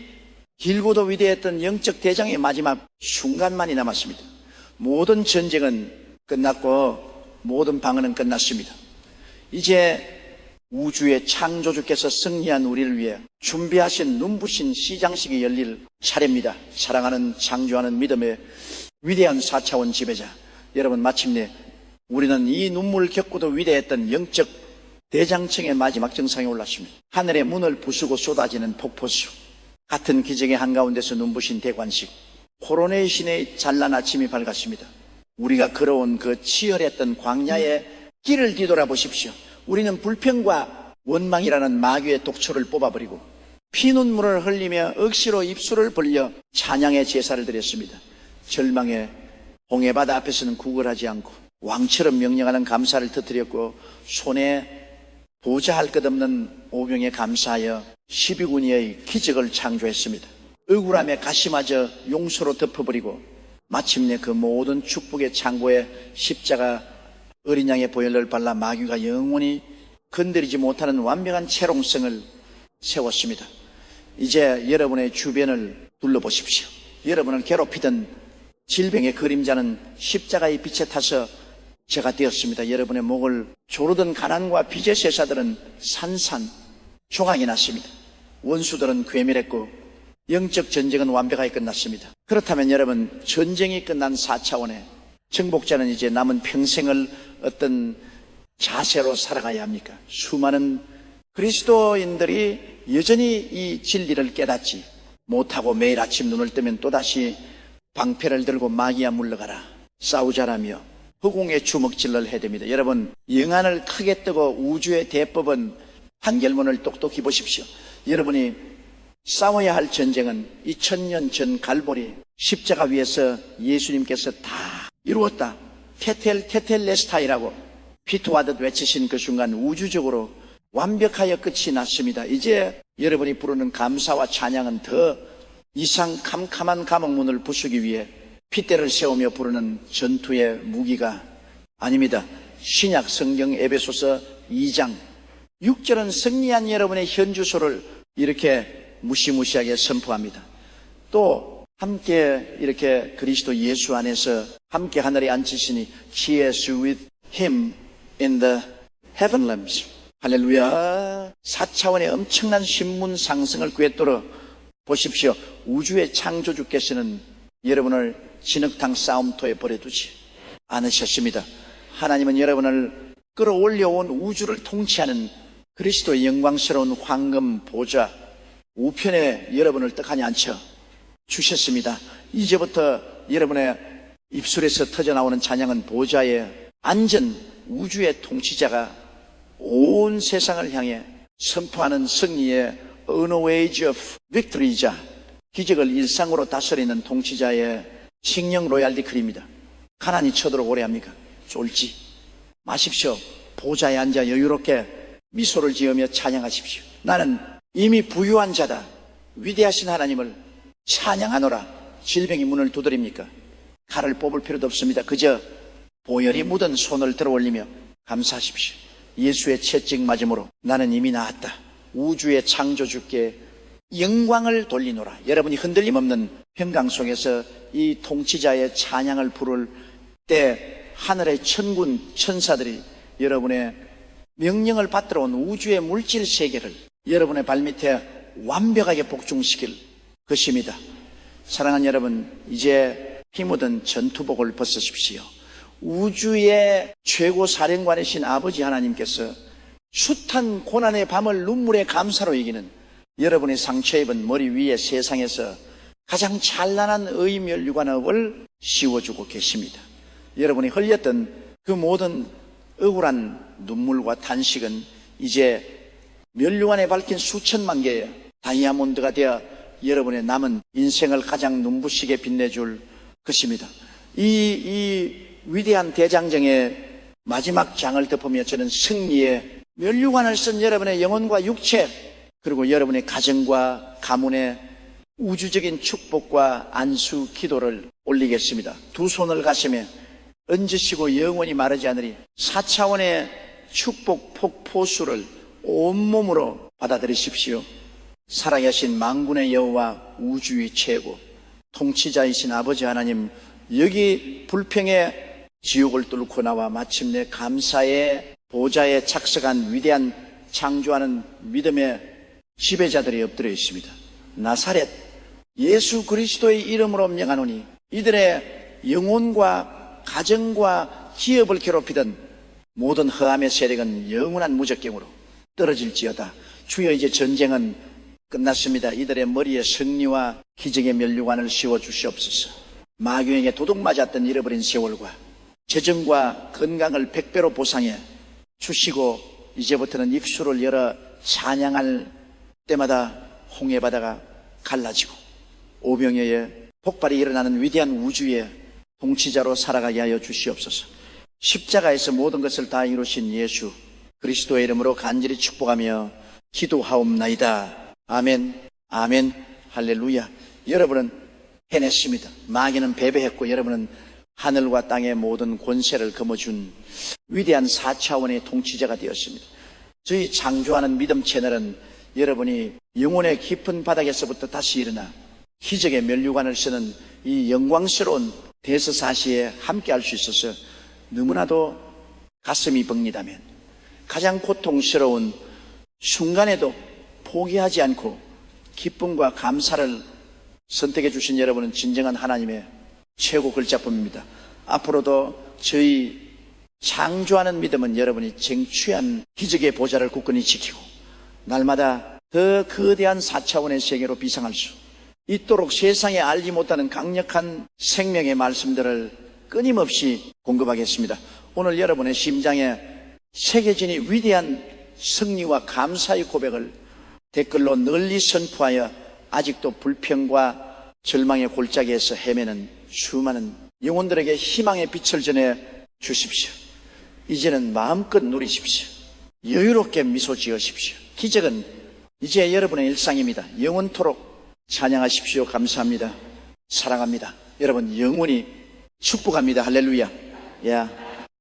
길고도 위대했던 영적 대장의 마지막 순간만이 남았습니다. 모든 전쟁은 끝났고 모든 방언은 끝났습니다. 이제 우주의 창조주께서 승리한 우리를 위해 준비하신 눈부신 시장식이 열릴 차례입니다. 사랑하는 창조하는 믿음의 위대한 4차원 지배자 여러분, 마침내 우리는 이 눈물을 겪고도 위대했던 영적 대장청의 마지막 정상에 올랐습니다. 하늘의 문을 부수고 쏟아지는 폭포수, 같은 기적의 한가운데서 눈부신 대관식, 코로네이션의 찬란 아침이 밝았습니다. 우리가 걸어온 그 치열했던 광야의 길을 뒤돌아보십시오. 우리는 불평과 원망이라는 마귀의 독초를 뽑아버리고 피눈물을 흘리며 억지로 입술을 벌려 찬양의 제사를 드렸습니다. 절망의 홍해바다 앞에서는 구걸하지 않고 왕처럼 명령하는 감사를 터뜨렸고 손에 보좌할 것 없는 오병에 감사하여 12군이의 기적을 창조했습니다. 억울함의 가시마저 용서로 덮어버리고 마침내 그 모든 축복의 창고에 십자가 어린 양의 보혈을 발라 마귀가 영원히 건드리지 못하는 완벽한 채롱성을 세웠습니다. 이제 여러분의 주변을 둘러보십시오. 여러분을 괴롭히던 질병의 그림자는 십자가의 빛에 타서 제가 되었습니다. 여러분의 목을 조르던 가난과 빚의 세사들은 산산 조각이 났습니다. 원수들은 괴멸했고 영적 전쟁은 완벽하게 끝났습니다. 그렇다면 여러분, 전쟁이 끝난 4차원의 정복자는 이제 남은 평생을 어떤 자세로 살아가야 합니까? 수많은 그리스도인들이 여전히 이 진리를 깨닫지 못하고 매일 아침 눈을 뜨면 또다시 방패를 들고 마귀야 물러가라, 싸우자라며 허공에 주먹질을 해야 됩니다. 여러분, 영안을 크게 뜨고 우주의 대법은 한결문을 똑똑히 보십시오. 여러분이 싸워야 할 전쟁은 2000년 전 갈보리 십자가 위에서 예수님께서 다 이루었다, 테텔레스타이라고 피투하듯 외치신 그 순간 우주적으로 완벽하여 끝이 났습니다. 이제 여러분이 부르는 감사와 찬양은 더 이상 캄캄한 감옥문을 부수기 위해 핏대를 세우며 부르는 전투의 무기가 아닙니다. 신약 성경 에베소서 2장 6절은 승리한 여러분의 현주소를 이렇게 무시무시하게 선포합니다. 또 함께 이렇게 그리스도 예수 안에서 함께 하늘에 앉히시니 He is with him in the heavenly realms. 할렐루야. 4차원의 엄청난 신문 상승을 꿰뚫어 보십시오. 우주의 창조주께서는 여러분을 진흙탕 싸움터에 버려두지 않으셨습니다. 하나님은 여러분을 끌어올려온 우주를 통치하는 그리스도의 영광스러운 황금 보좌 우편에 여러분을 떡하니 앉혀 주셨습니다. 이제부터 여러분의 입술에서 터져나오는 찬양은 보좌에 앉은 우주의 통치자가 온 세상을 향해 선포하는 승리의 Unwage of Victory이자 기적을 일상으로 다스리는 통치자의 칙령 로얄 디크리입니다. 가난이 쳐들어 오래 합니까? 쫄지 마십시오. 보좌에 앉아 여유롭게 미소를 지으며 찬양하십시오. 나는 이미 부유한 자다. 위대하신 하나님을 찬양하노라. 질병이 문을 두드립니까? 칼을 뽑을 필요도 없습니다. 그저 보혈이 묻은 손을 들어 올리며 감사하십시오. 예수의 채찍 맞음으로 나는 이미 나았다. 우주의 창조주께 영광을 돌리노라. 여러분이 흔들림 없는 평강 속에서 이 통치자의 찬양을 부를 때 하늘의 천군 천사들이 여러분의 명령을 받들어 온 우주의 물질 세계를 여러분의 발밑에 완벽하게 복종시킬 것입니다. 사랑하는 여러분, 이제 피 묻은 전투복을 벗으십시오. 우주의 최고 사령관이신 아버지 하나님께서 숱한 고난의 밤을 눈물의 감사로 이기는 여러분의 상처 입은 머리 위에 세상에서 가장 찬란한 의멸류관업을 씌워주고 계십니다. 여러분이 흘렸던 그 모든 억울한 눈물과 탄식은 이제 멸류관에 밝힌 수천만 개의 다이아몬드가 되어 여러분의 남은 인생을 가장 눈부시게 빛내줄 것입니다. 이 위대한 대장정의 마지막 장을 덮으며 저는 승리의 멸류관을 쓴 여러분의 영혼과 육체 그리고 여러분의 가정과 가문의 우주적인 축복과 안수 기도를 올리겠습니다. 두 손을 가슴에 얹으시고 영원히 마르지 않으리 4차원의 축복 폭포수를 온몸으로 받아들이십시오. 살아계신 만군의 여호와 우주의 최고 통치자이신 아버지 하나님, 여기 불평의 지옥을 뚫고 나와 마침내 감사의 보좌에 착석한 위대한 창조하는 믿음의 지배자들이 엎드려 있습니다. 나사렛 예수 그리스도의 이름으로 명하노니 이들의 영혼과 가정과 기업을 괴롭히던 모든 허암의 세력은 영원한 무적경으로 떨어질지어다. 주여, 이제 전쟁은 끝났습니다. 이들의 머리에 승리와 기적의 멸류관을 씌워 주시옵소서. 마귀에게 도둑 맞았던 잃어버린 세월과 재정과 건강을 100배로 보상해 주시고 이제부터는 입술을 열어 찬양할 때마다 홍해바다가 갈라지고 오병이어의 폭발이 일어나는 위대한 우주의 통치자로 살아가게 하여 주시옵소서. 십자가에서 모든 것을 다 이루신 예수 그리스도의 이름으로 간절히 축복하며 기도하옵나이다. 아멘, 아멘, 할렐루야. 여러분은 해냈습니다. 마귀는 패배했고 여러분은 하늘과 땅의 모든 권세를 거머쥔 위대한 4차원의 통치자가 되었습니다. 저희 창조하는 믿음 채널은 여러분이 영혼의 깊은 바닥에서부터 다시 일어나 기적의 멸류관을 쓰는 이 영광스러운 대서사시에 함께 할 수 있어서 너무나도 가슴이 벅리다면 가장 고통스러운 순간에도 포기하지 않고 기쁨과 감사를 선택해 주신 여러분은 진정한 하나님의 최고 글자품입니다. 앞으로도 저희 창조하는 믿음은 여러분이 쟁취한 기적의 보좌를 굳건히 지키고 날마다 더 거대한 4차원의 세계로 비상할 수 있도록 세상에 알지 못하는 강력한 생명의 말씀들을 끊임없이 공급하겠습니다. 오늘 여러분의 심장에 새겨진 위대한 승리와 감사의 고백을 댓글로 널리 선포하여 아직도 불평과 절망의 골짜기에서 헤매는 수많은 영혼들에게 희망의 빛을 전해 주십시오. 이제는 마음껏 누리십시오. 여유롭게 미소 지으십시오. 기적은 이제 여러분의 일상입니다. 영원토록 찬양하십시오. 감사합니다. 사랑합니다. 여러분 영원히 축복합니다. 할렐루야.